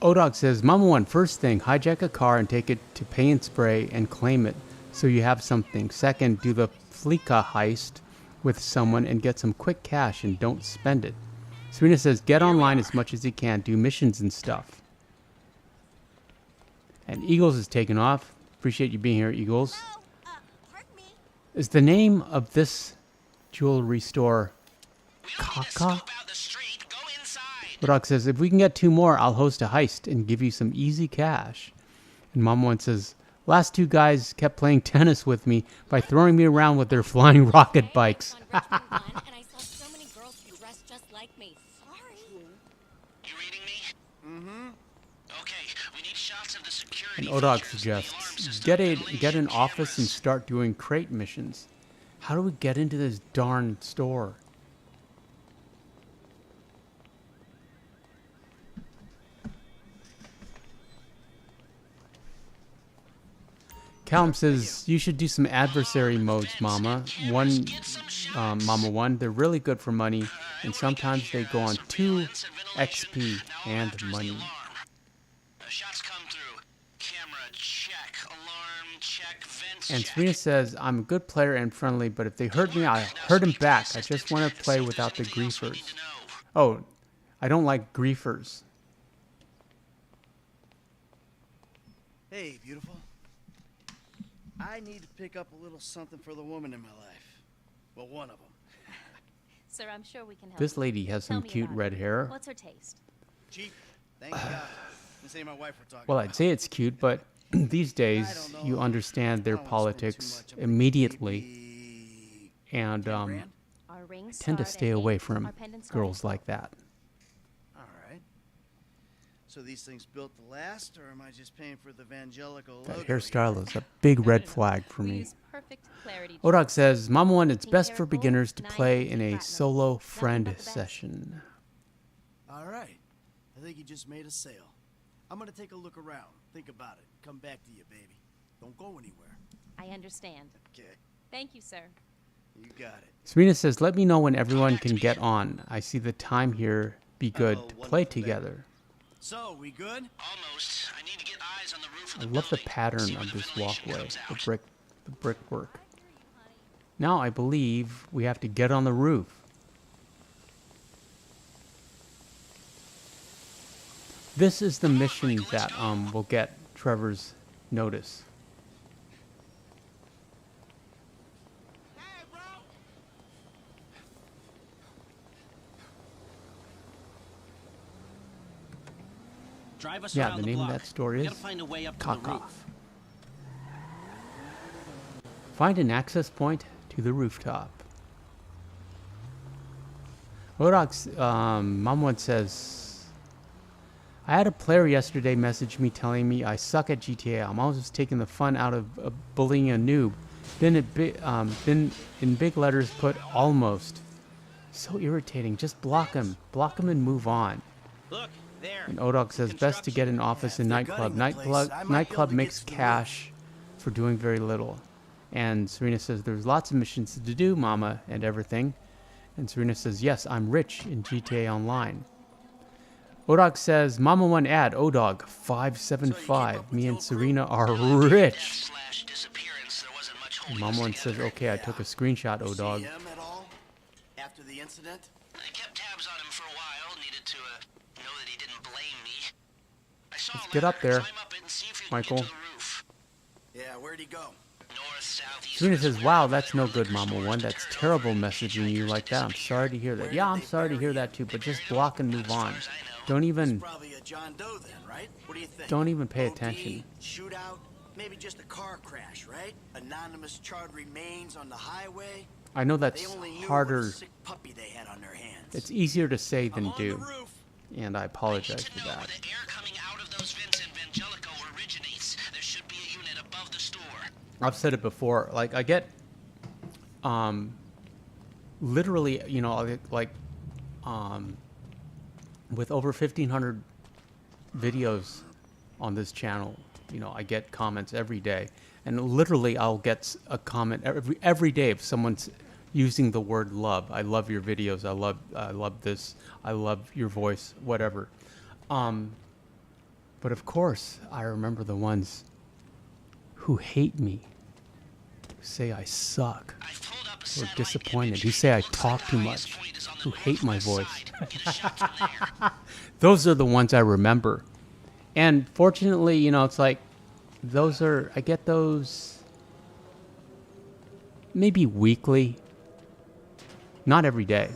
Odog says, Mama One, first thing, hijack a car and take it to Pay and Spray and claim it so you have something. Second, do the Fleeka heist with someone and get some quick cash and don't spend it. Serena says, get online as much as you can, do missions and stuff. And Eagles is taking off. Appreciate you being here, Eagles. Hello? Pardon me? Is the name of this jewelry store Kaka? Rodok says, if we can get 2 more, I'll host a heist and give you some easy cash. And Mom One says, last 2 guys kept playing tennis with me by throwing me around with their flying rocket bikes. On Richmond Glen, and I saw so many girls who dressed just shots of the And security Odog features, the suggests, alarm system, get an the office and cameras. start doing crate missions. How do we get into this darn store? Callum says you should do some adversary modes, Mama. Mama 1, they're really good for money, and sometimes they go on 2 XP and money. Shots come through. Camera check. Alarm check. Vents And check. Serena says, I'm a good player and friendly, but if they hurt me, I'll hurt them back. I just want to play without the griefers. Oh, I don't like griefers. Hey, beautiful. I need to pick up a little something for the woman in my life. Well, one of them. Sir, I'm sure we can help. This lady has Tell some me cute about red it. hair. What's her taste? Cheap. Thank God. This ain't my wife we're talking Well, about. I'd say it's cute, but these days I don't you know. understand their I don't wanna spend too politics much. I'm gonna immediately, maybe and 10 grand? Our rings tend to start stay at away 8, from our pendants start girls at like that. All right. So these things built to last, or am I just paying for the evangelical That logo hairstyle here? is a big 12. red No. flag for We me. use perfect clarity Odog jewels. says, Mama 1, it's Pink best for hair gold, beginners to 9 play in a platinum. solo Nothing friend but the best. session. All right. I think you just made a sale. I'm gonna take a look around. Think about it. Come back to you, baby. Don't go anywhere. I understand. Okay. Thank you, sir. You got it. Serena says, let me know when everyone can get on. I see the time here. Be good to one play more thing. together. So, we good? Almost. I need to get eyes on the roof of I the love the building. pattern See where of the this ventilation walkway, comes the out. brickwork. Now I believe we have to get on the roof. This is the mission that will get Trevor's notice. Drive us Yeah, around the name of block. that store We is gotta find a way up to the Kaka. roof. Find an access point to the rooftop. Rodok's mom once says, I had a player yesterday message me telling me I suck at GTA. I'm always taking the fun out of bullying a noob. Then in big letters put almost. So irritating. Just block him. Block him and move on. Look, there. And Odog says best to get an office in if they're nightclub. gutting the place, I might be able Nightclub to makes get to the cash for doing very little. And Serena says there's lots of missions to do, Mama, and everything. And Serena says, yes, I'm rich in GTA Online. Odog says, Mama 1 ad, Odog 575. Me and Serena are rich. Disappearance. There wasn't much And holding Mama us 1 says, together. okay, I took a screenshot, See Odog. him at all? After the incident? I kept tabs on him for a while. Needed to know that he didn't blame me. I saw Let's a get up ladder. there, Climb up it and see if you Michael. can get to the roof. Yeah, where'd he go? North, south, east. Serena west, says, wherever wow, there that's were no good, liquor Mama stores 1. to That's turn terrible over and messaging you hitchhikers like to that. I'm disappear. sorry to hear that. Where Yeah, did I'm they sorry to hear bury that too, but just Buried him, block and as move far on. as I know. Don't even Probably a John Doe then, right? What do you think? Don't even pay OD, attention. Shootout, maybe just a car crash, right? Anonymous charred remains on the highway. I know They that's only knew what a harder. sick puppy they had on their hands. It's easier to say I'm than on the do. roof. And I I need apologize to for know where that. the air coming out of those vents in Vangelico originates. There should be a unit above the store. I've said it before. Like, I get, literally, you know, like, with over 1,500 videos on this channel, you know, I get comments every day. And literally, I'll get a comment every day if someone's using the word love. I love your videos. I love this. I love your voice, whatever. But of course, I remember the ones who hate me, who say I suck, I've pulled up a who are satellite disappointed, image. who say I Looks talk like too the highest much, point is on the who hate my northwest voice. side, with a shelter layer. Those are the ones I remember. And fortunately, you know, it's like, I get those maybe weekly, not every day.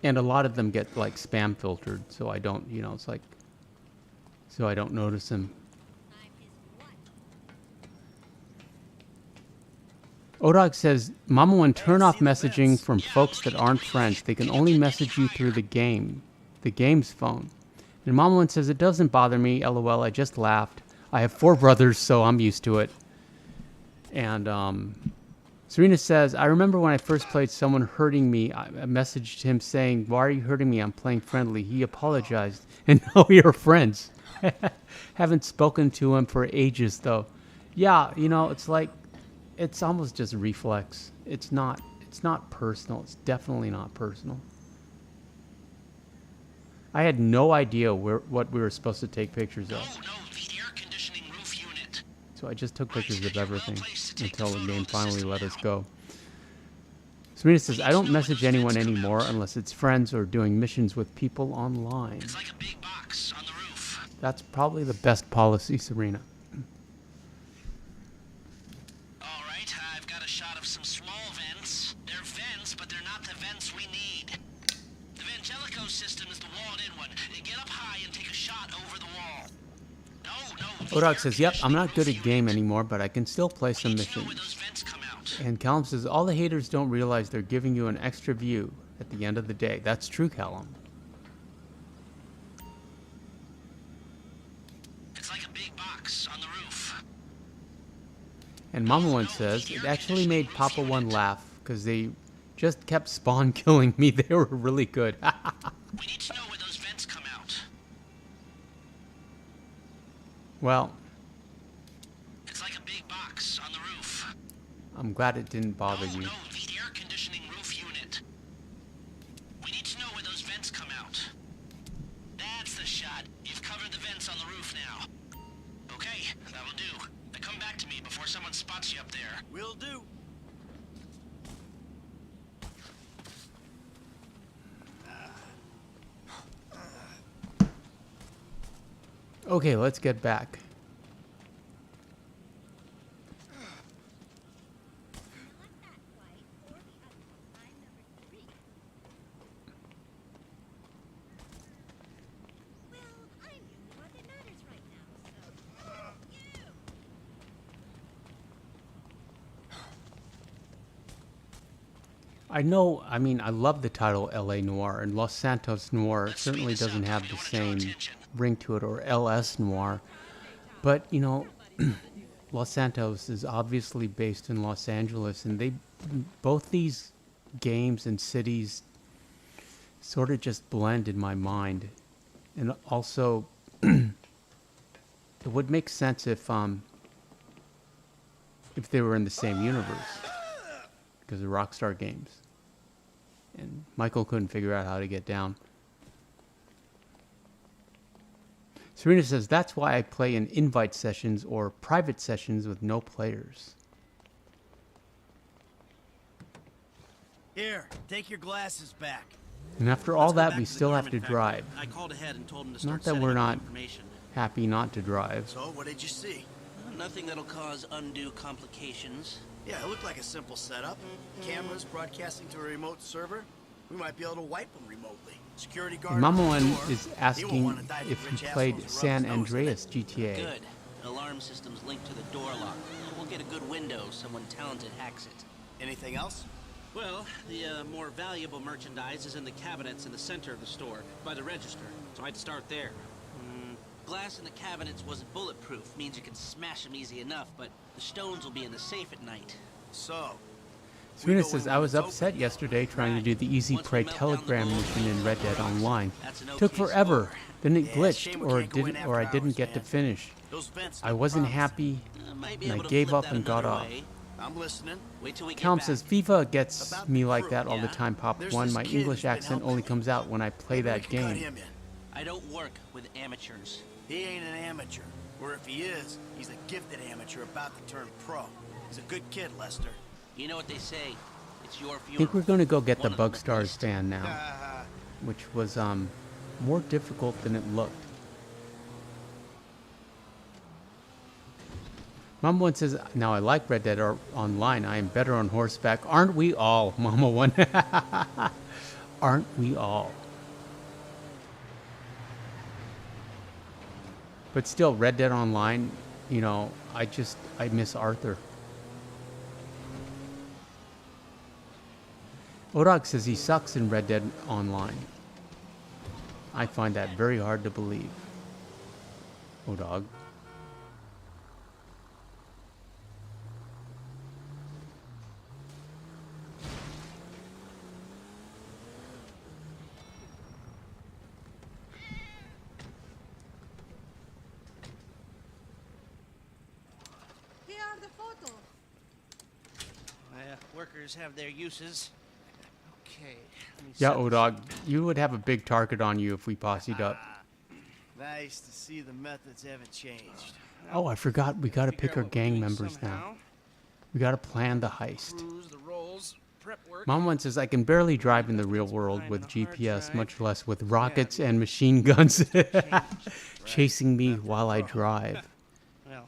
And a lot of them get like spam filtered, so I don't, you know, it's like, so I don't notice them. Odog says, Mama 1, turn off messaging from folks that aren't friends. They can only message you through the game. the game's phone. And Mama One says, it doesn't bother me, LOL, I just laughed. I have 4 brothers, so I'm used to it. And Serena says, I remember when I first played, someone hurting me. I messaged him saying, why are you hurting me? I'm playing friendly. He apologized, and now we are friends. Haven't spoken to him for ages, though. Yeah, you know, it's like, it's almost just reflex. It's not personal. It's definitely not personal. I had no idea what we were supposed to take pictures of. No, the air conditioning roof unit. So I just took pictures of everything until the game finally let us go. Serena says, I don't message anyone anymore unless it's friends or doing missions with people online. It's like a big box on the roof. That's probably the best policy, Serena. All right, I've got a shot of some small vents. They're vents, but they're not the vents we need. The Vangelico system is the walled-in one. Get up high and take a shot over the wall. No. Odog says, yep, I'm not good at game anymore, but I can still play some missions. And Callum says, all the haters don't realize they're giving you an extra view at the end of the day. That's true, Callum. It's like a big box on the roof. And Mama One says, it actually made Papa One laugh because they just kept spawn killing me. They were really good. We need to know where those vents come out. Well, it's like a big box on the roof. I'm glad it didn't bother you. No, the air conditioning roof unit. We need to know where those vents come out. That's the shot. You've covered the vents on the roof now. Okay, that'll do. Now come back to me before someone spots you up there. Will do. Okay, let's get back. I know, I mean, I love the title LA Noire, and Los Santos Noir certainly doesn't have the same ring to it, or LS Noir. But, you know, Los Santos is obviously based in Los Angeles, and both these games and cities sort of just blend in my mind. And also, it would make sense if they were in the same universe, because of Rockstar Games. And Michael couldn't figure out how to get down. Serena says, that's why I play in invite sessions or private sessions with no players. Here, take your glasses back. And after all that, we still have to drive. I called ahead and told him to start Not that setting we're up the not information. happy not to drive. So, what did you see? Nothing that'll cause undue complications. Yeah, it looked like a simple setup. Cameras broadcasting to a remote server. We might be able to wipe them remotely. Security guard. Mama One door. is They won't wanna asking dive if rich you played assholes San around his nose, Andreas GTA. Good. Alarm system's linked to the door lock. We'll get a good window. Someone talented hacks it. Anything else? Well, the more valuable merchandise is in the cabinets in the center of the store, by the register. So I'd start there. Glass in the cabinets wasn't bulletproof. Means you can smash them easy enough, but the stones will be in the safe at night. So, Serena says, I was upset yesterday trying to do the Easy Prey telegram mission in Red Dead Online. Took forever. Then it glitched, or I didn't get to finish. I wasn't happy, and I gave up and got off. I'm listening. Wait till we get Calum back. says, FIFA gets me like that all the Yeah? time, Pop There's 1. this My kid English who's been accent helping only me. comes out when I play Maybe we that could cut game. him in. I don't work with amateurs. He ain't an amateur. Or if he is, he's a gifted amateur about to turn pro. He's a good kid, Lester. You know what they say. It's your I funeral. think we're going to go get the One of them at Bugstars least. fan now, which was more difficult than it looked. Mama One says, now I like Red Dead Online. I am better on horseback. Aren't we all, Mama One? Aren't we all? But still, Red Dead Online, you know, I miss Arthur. Odog says he sucks in Red Dead Online. I find that very hard to believe. Oh, dog. Here are the photos. Workers have their uses. Okay. let me Yeah, set oh, this dog. up. You would have a big target on you if we posseed up. Nice to see the methods haven't changed. Oh, I forgot. We gotta Figure pick out our what we're gang doing members somehow. now. We gotta plan the heist. Crews, the rolls, prep work. Mom once says I can barely drive in the real world behind with on a hard GPS, drive. much less with rockets and machine guns Changed. chasing me while I drive. Well,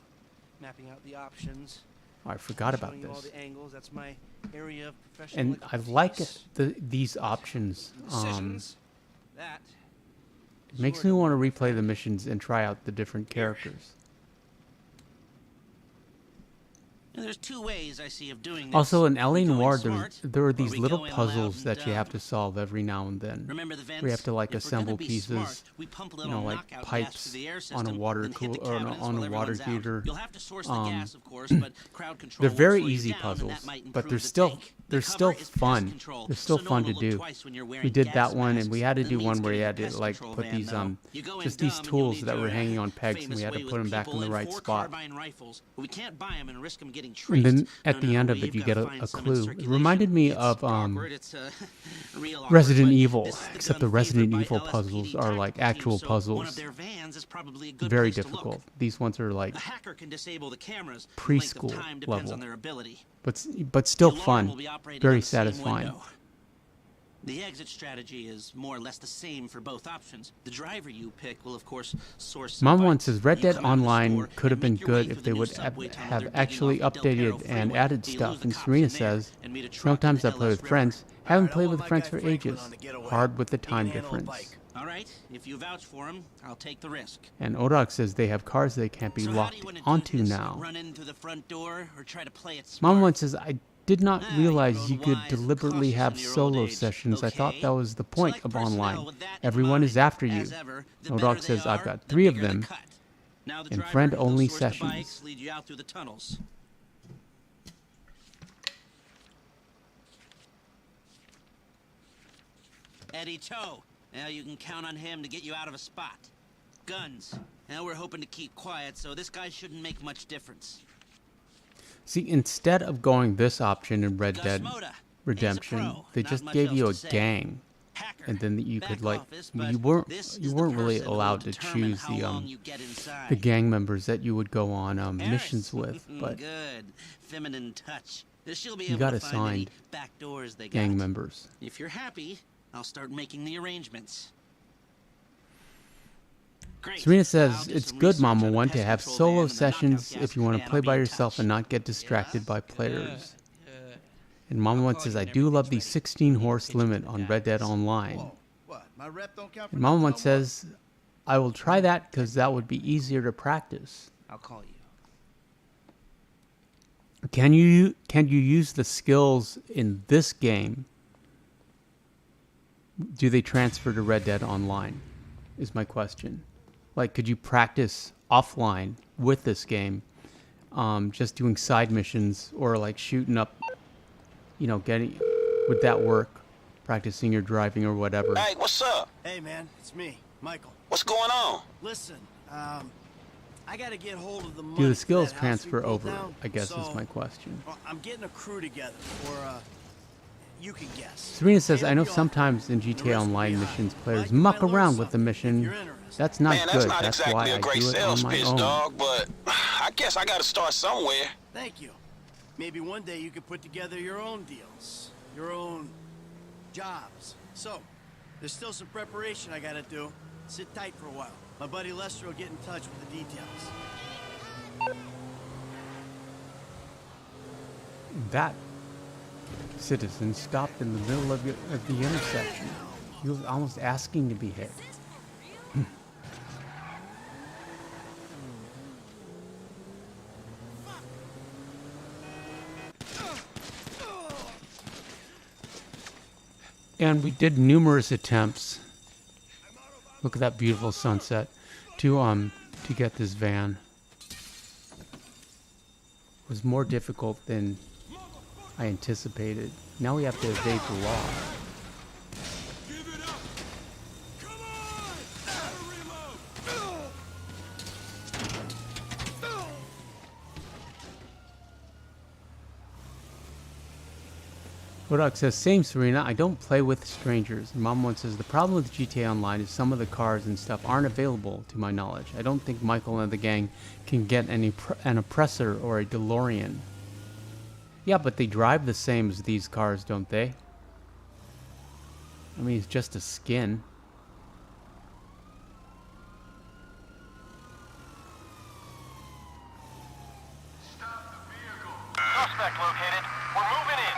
mapping out the options. Oh, I forgot about showing you all this. the angles. That's my area of professional And I like expertise. these options. Decisions. That It makes me want to replay the missions and try out the different characters. And there's two ways I see of doing this. Also, in We LA go in Noir, smart, there are or these we little go in loud puzzles and that you have dumb. to solve every now and then. Remember the vents? We have to like If we're gonna assemble be pieces, smart, we pump a little like knockout gas pipes through the air on a system, water then hit the cooler or cabinets on while a water everyone's out. heater. You'll have to source the gas, of course, but crowd control They're won't very slow you easy down, and puzzles, that might but improve they're the still take. they're The still cover is pest fun. control, They're still so no fun one to will look do. twice when you're We wearing did gas that one, and masks. we had to That do means one where you getting had a to pest like control put van, these though. You go in just these dumb, and you'll tools need that were your, hanging on pegs, and famous we had to way put with them back in people the right four spot. carbine rifles, but we can't buy them and risk them getting And traced. then at No, the no, end of it, we've you gotta get a find some in clue. It circulation. reminded me It's of awkward, it's, real awkward, Resident but Evil, this is the except gun the Resident favored by Evil LSPD puzzles are like tactical actual teams, so one puzzles. of their vans is probably a good Very place to look. difficult. These ones are like A hacker can disable the cameras. The length of preschool time depends level, on their ability. but still The alarm fun, will be operating very on the same satisfying. window. The exit strategy is more or less the same for both options. The driver you pick will, of course, source some Mom bikes. once says Red You Dead come out of the Online store could have and been make your way good through if the they new would subway tunnel have they're digging actually off the Del Perro updated and freeway. added You stuff. lose the And cops Serena in there says, and meet a truck sometimes I in the play LS with River. friends. All Haven't right, I played want with my friends guy for Franklin ages. on the getaway. Hard with the He can time handle a difference. bike. All right, if you vouch for him, I'll take the risk. And Odok says they have cars they can't be So how do locked you wanna do onto this? now. Run in through the front door or try to play it smart? Mom once says, I did not Ah, you've realize grown you could wise and deliberately cautious have in your old solo age. sessions. I thought Okay. that was the point Select of personnel online. with that in Everyone is mind. after you. As ever, the Odok better says, they I've are, got the 3 of bigger the them. cut. Now the and driver, friend-only he'll source the sessions. bikes, lead you out through the tunnels. Eddie Toe. Now you can count on him to get you out of a spot. Guns. Now we're hoping to keep quiet, so this guy shouldn't make much difference. See, instead of going this option in Red Gus Dead Moda. He's a Redemption, pro. they Not just much gave else you to a say. gang. Hacker. And then you Back could like office, you but weren't this is you the weren't really person who will allowed to determine choose how the long you get inside. the gang members that you would go on missions Harris. with, but Good. Feminine touch. She'll be you able got to find any assigned back doors they gang got. members. If you're happy, I'll start making the arrangements. Great. Serena I'll says do it's some good, research Mama on the One, pest to have control solo van and the knockout sessions gas if you want to van. play I'll be by in yourself touch. and not get distracted by players. Good. And Mama One call says you I when do love everything's the ready. 16 I'll horse pitch to limit the on Red Dead guys. Online. Whoa, what? My rep don't count for And Mama nothing One no more? says I will try that because that would be easier to practice. I'll call you. Can you use the skills in this game? Do they transfer to Red Dead Online? Is my question. Like, could you practice offline with this game, just doing side missions or like shooting up, getting? Would that work? Practicing your driving or whatever. Hey, what's up? Hey, man, it's me, Michael. What's going on? Listen, I gotta get hold of the money. Do the for skills that house transfer we pulled over? down, I guess is so, my question. well, I'm getting a crew together, or you can guess. Serena says, I know Maybe I'll- sometimes in the GTA risk will Online be high, missions, but players you muck might learn around with the something if mission. you're interested. That's not Man, that's good. not That's exactly why a I great do it on sales my pitch, own. dog, but I guess I gotta start somewhere. Thank you. Maybe one day you could put together your own deals, your own jobs. So, there's still some preparation I gotta do. Sit tight for a while. My buddy Lester will get in touch with the details. That citizen stopped in the middle of the intersection. He was almost asking to be hit. And we did numerous attempts Look at that beautiful sunset. To get this van was more difficult than I anticipated. Now we have to evade the law. Give it up! Come on! Gotta reload! Woodok says, same Serena, I don't play with strangers. And Mom one says, the problem with GTA Online is some of the cars and stuff aren't available to my knowledge. I don't think Michael and the gang can get an Oppressor or a DeLorean. Yeah, but they drive the same as these cars, don't they? I mean, it's just a skin. Stop the vehicle! Suspect located. We're moving in!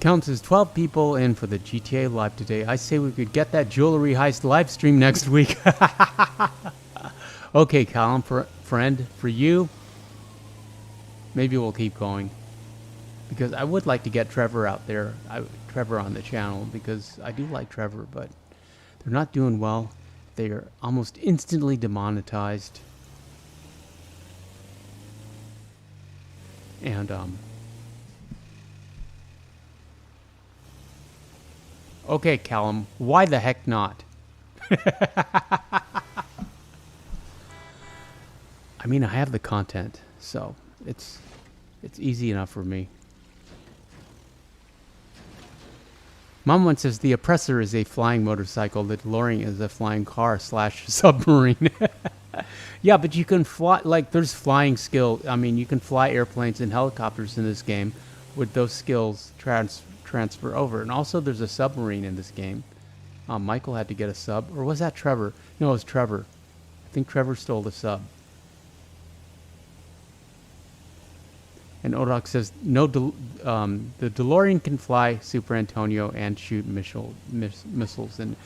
Counts as 12 people in for the GTA Live today. I say we could get that jewelry heist live stream next week. Okay, Callum, friend, for you, maybe we'll keep going. Because I would like to get Trevor out there, Trevor on the channel, because I do like Trevor, but they're not doing well. They are almost instantly demonetized. And, okay, Callum, why the heck not? I mean, I have the content, so it's easy enough for me. Mom one says the Oppressor is a flying motorcycle. The DeLorean is a flying car / submarine. Yeah, but you can fly, like, there's flying skill. I mean, you can fly airplanes and helicopters in this game with those skills transfer over. And also there's a submarine in this game. Michael had to get a sub. Or was that Trevor? No, it was Trevor. I think Trevor stole the sub. And Odok says, no, the DeLorean can fly Super Antonio and shoot missiles. And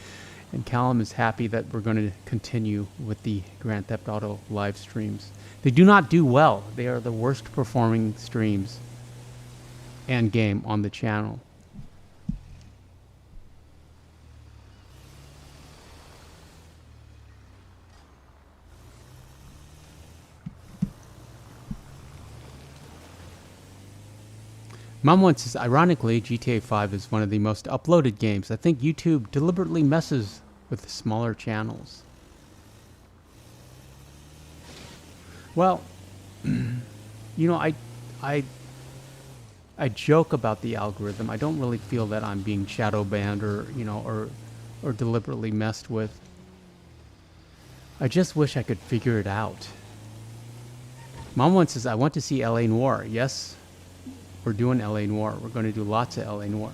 Callum is happy that we're going to continue with the Grand Theft Auto live streams. They do not do well. They are the worst performing streams and game on the channel. Mom one says, ironically, GTA 5 is one of the most uploaded games. I think YouTube deliberately messes with the smaller channels. Well, you know, I joke about the algorithm. I don't really feel that I'm being shadow banned or, you know, or deliberately messed with. I just wish I could figure it out. Mom one says, I want to see LA Noire. Yes. We're doing LA Noire. We're going to do lots of LA Noire.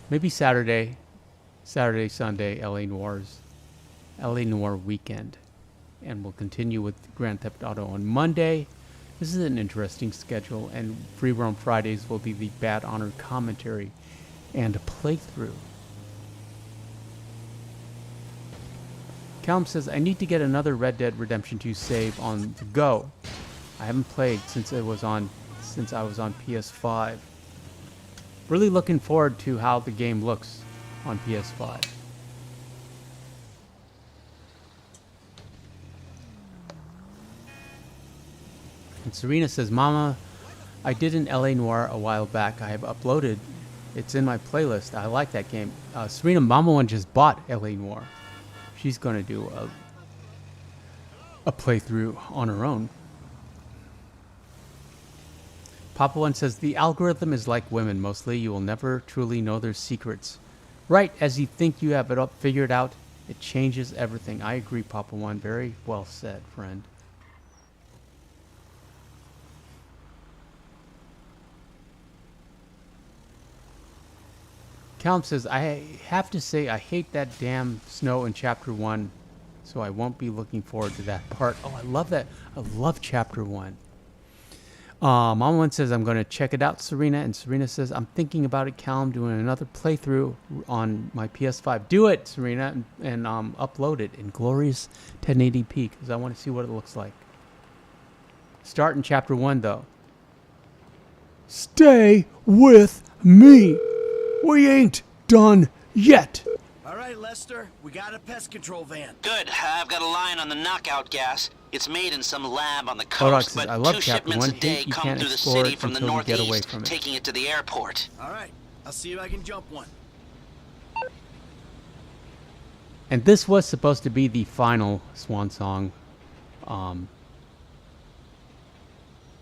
Maybe Saturday, Sunday, LA Noire weekend. And we'll continue with Grand Theft Auto on Monday. This is an interesting schedule. And Free Roam Fridays will be the Bad Honor commentary and a playthrough. Callum says, I need to get another Red Dead Redemption 2 save on the go. I haven't played since I was on PS5. Really looking forward to how the game looks on PS5. And Serena says, Mama, I did an LA Noire a while back. I have uploaded. It's in my playlist. I like that game. Serena, Mama one just bought LA Noire. She's going to do a playthrough on her own. Papa one says, the algorithm is like women. Mostly you will never truly know their secrets. Right, as you think you have it up figured out, it changes everything. I agree, Papa one. Very well said, friend. Callum says, I have to say I hate that damn snow in Chapter 1, so I won't be looking forward to that part. Oh, I love that. I love Chapter 1. Mom one says, I'm going to check it out, Serena. And Serena says, I'm thinking about it, Cal. I'm doing another playthrough on my PS5. Do it, Serena, and upload it in glorious 1080p because I want to see what it looks like. Start in chapter 1, though. Stay with me. We ain't done yet. All right, Lester, we got a pest control van. Good. I've got a line on the knockout gas. It's made in some lab on the Kodak coast, says, but I love 2 chapter shipments 1. a day Hate you come can't through the explore city it from the until you get away northeast, from it. taking it to the airport. All right, I'll see if I can jump one. And this was supposed to be the final swan song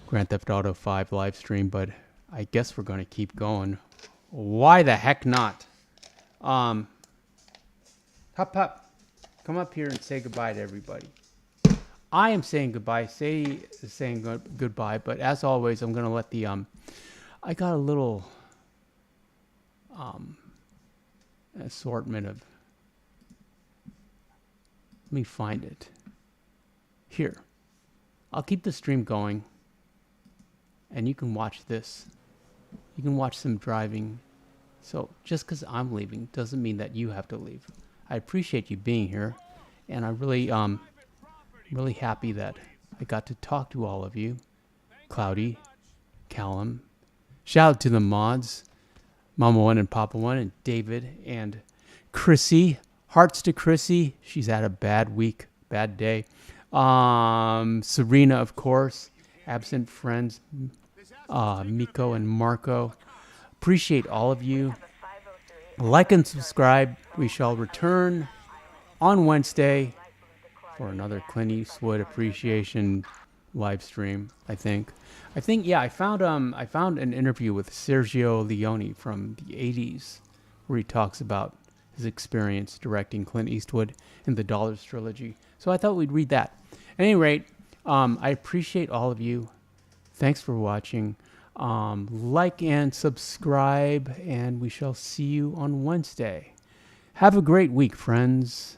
Grand Theft Auto 5 live stream, but I guess we're going to keep going. Why the heck not? Hop, hop. Come up here and say goodbye to everybody. I am saying goodbye. Sadie is saying goodbye, but as always, I'm going to let the... I got a little assortment of... Let me find it. Here. I'll keep the stream going. And you can watch this. You can watch some driving. So just because I'm leaving doesn't mean that you have to leave. I appreciate you being here. And I really, really happy that I got to talk to all of you. Cloudy, Callum. Shout out to the mods. Mama 1 and Papa 1 and David and Chrissy. Hearts to Chrissy. She's had a bad week, bad day. Serena, of course. Absent friends. Miko and Marco. Appreciate all of you. Like and subscribe. We shall return on Wednesday for another Clint Eastwood appreciation live stream. I think yeah. I found an interview with Sergio Leone from the '80s where he talks about his experience directing Clint Eastwood in the Dollars trilogy. So I thought we'd read that. At any rate, I appreciate all of you. Thanks for watching. Like and subscribe, and we shall see you on Wednesday. Have a great week, friends.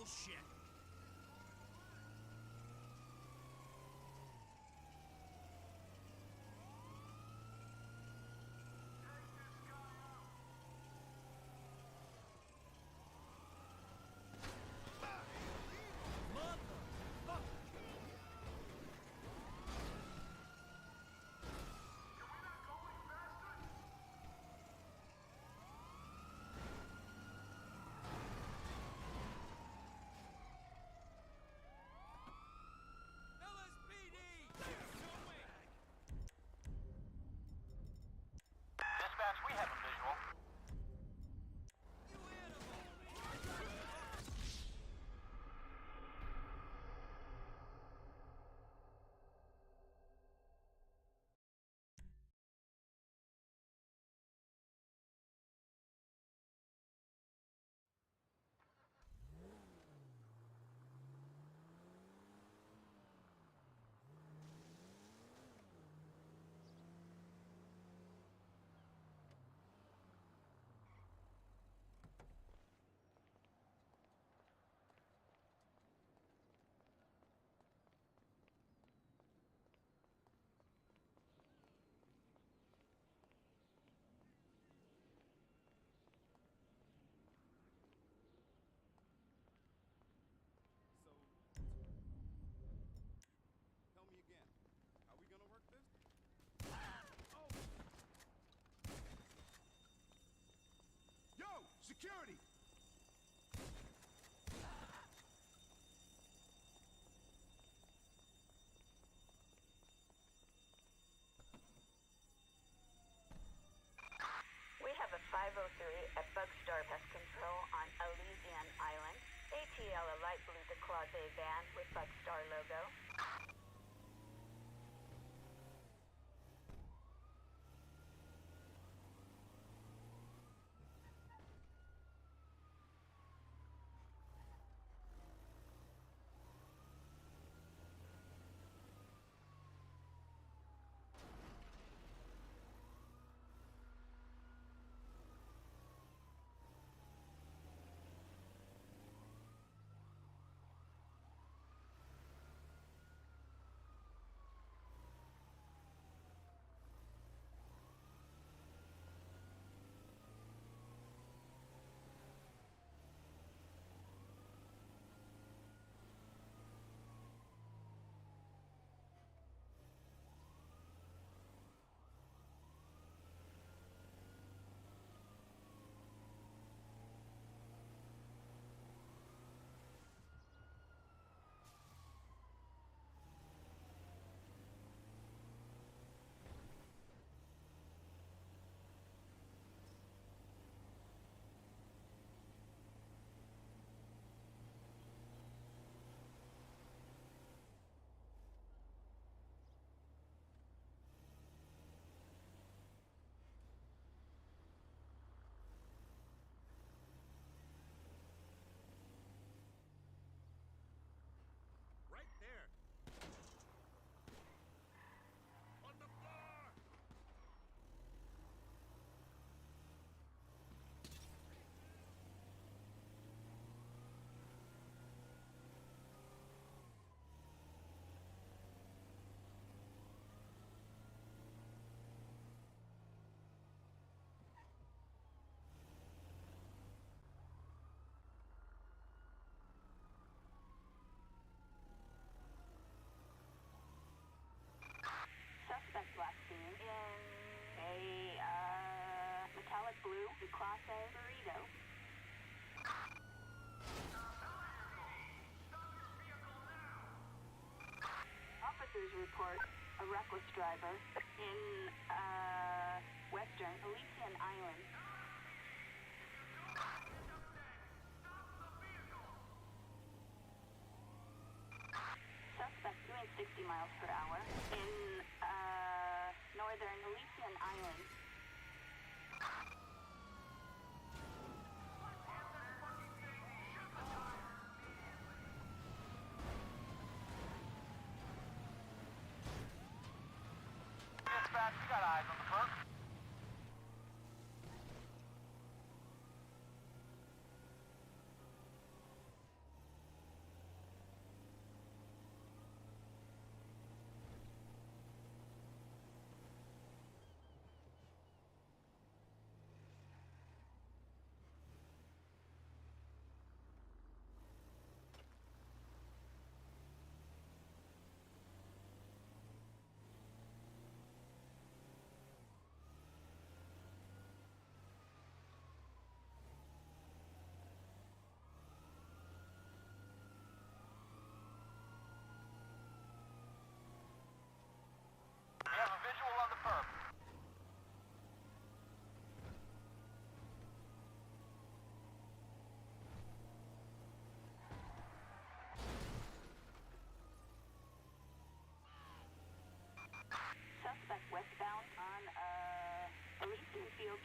Bullshit. Dispatch, we have a visual. Tell me again. Are we gonna work this? Yo! Security! We have a 503 at Bugstar Pest Control on Elysian Island. ATL a light blue Declase van with Bugstar logo. Right there! On the floor! Suspect last seen in a metallic blue Declase burrito. Officers report a reckless driver in western Elysian Island. Suspect doing 60 miles per hour in northern Elysian Island. Dispatch, we got eyes on the clerk.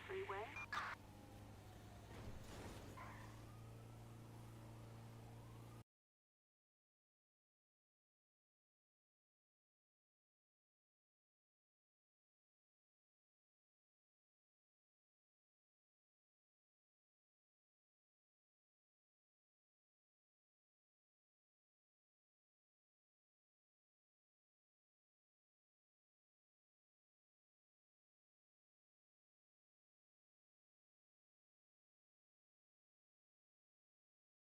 freeway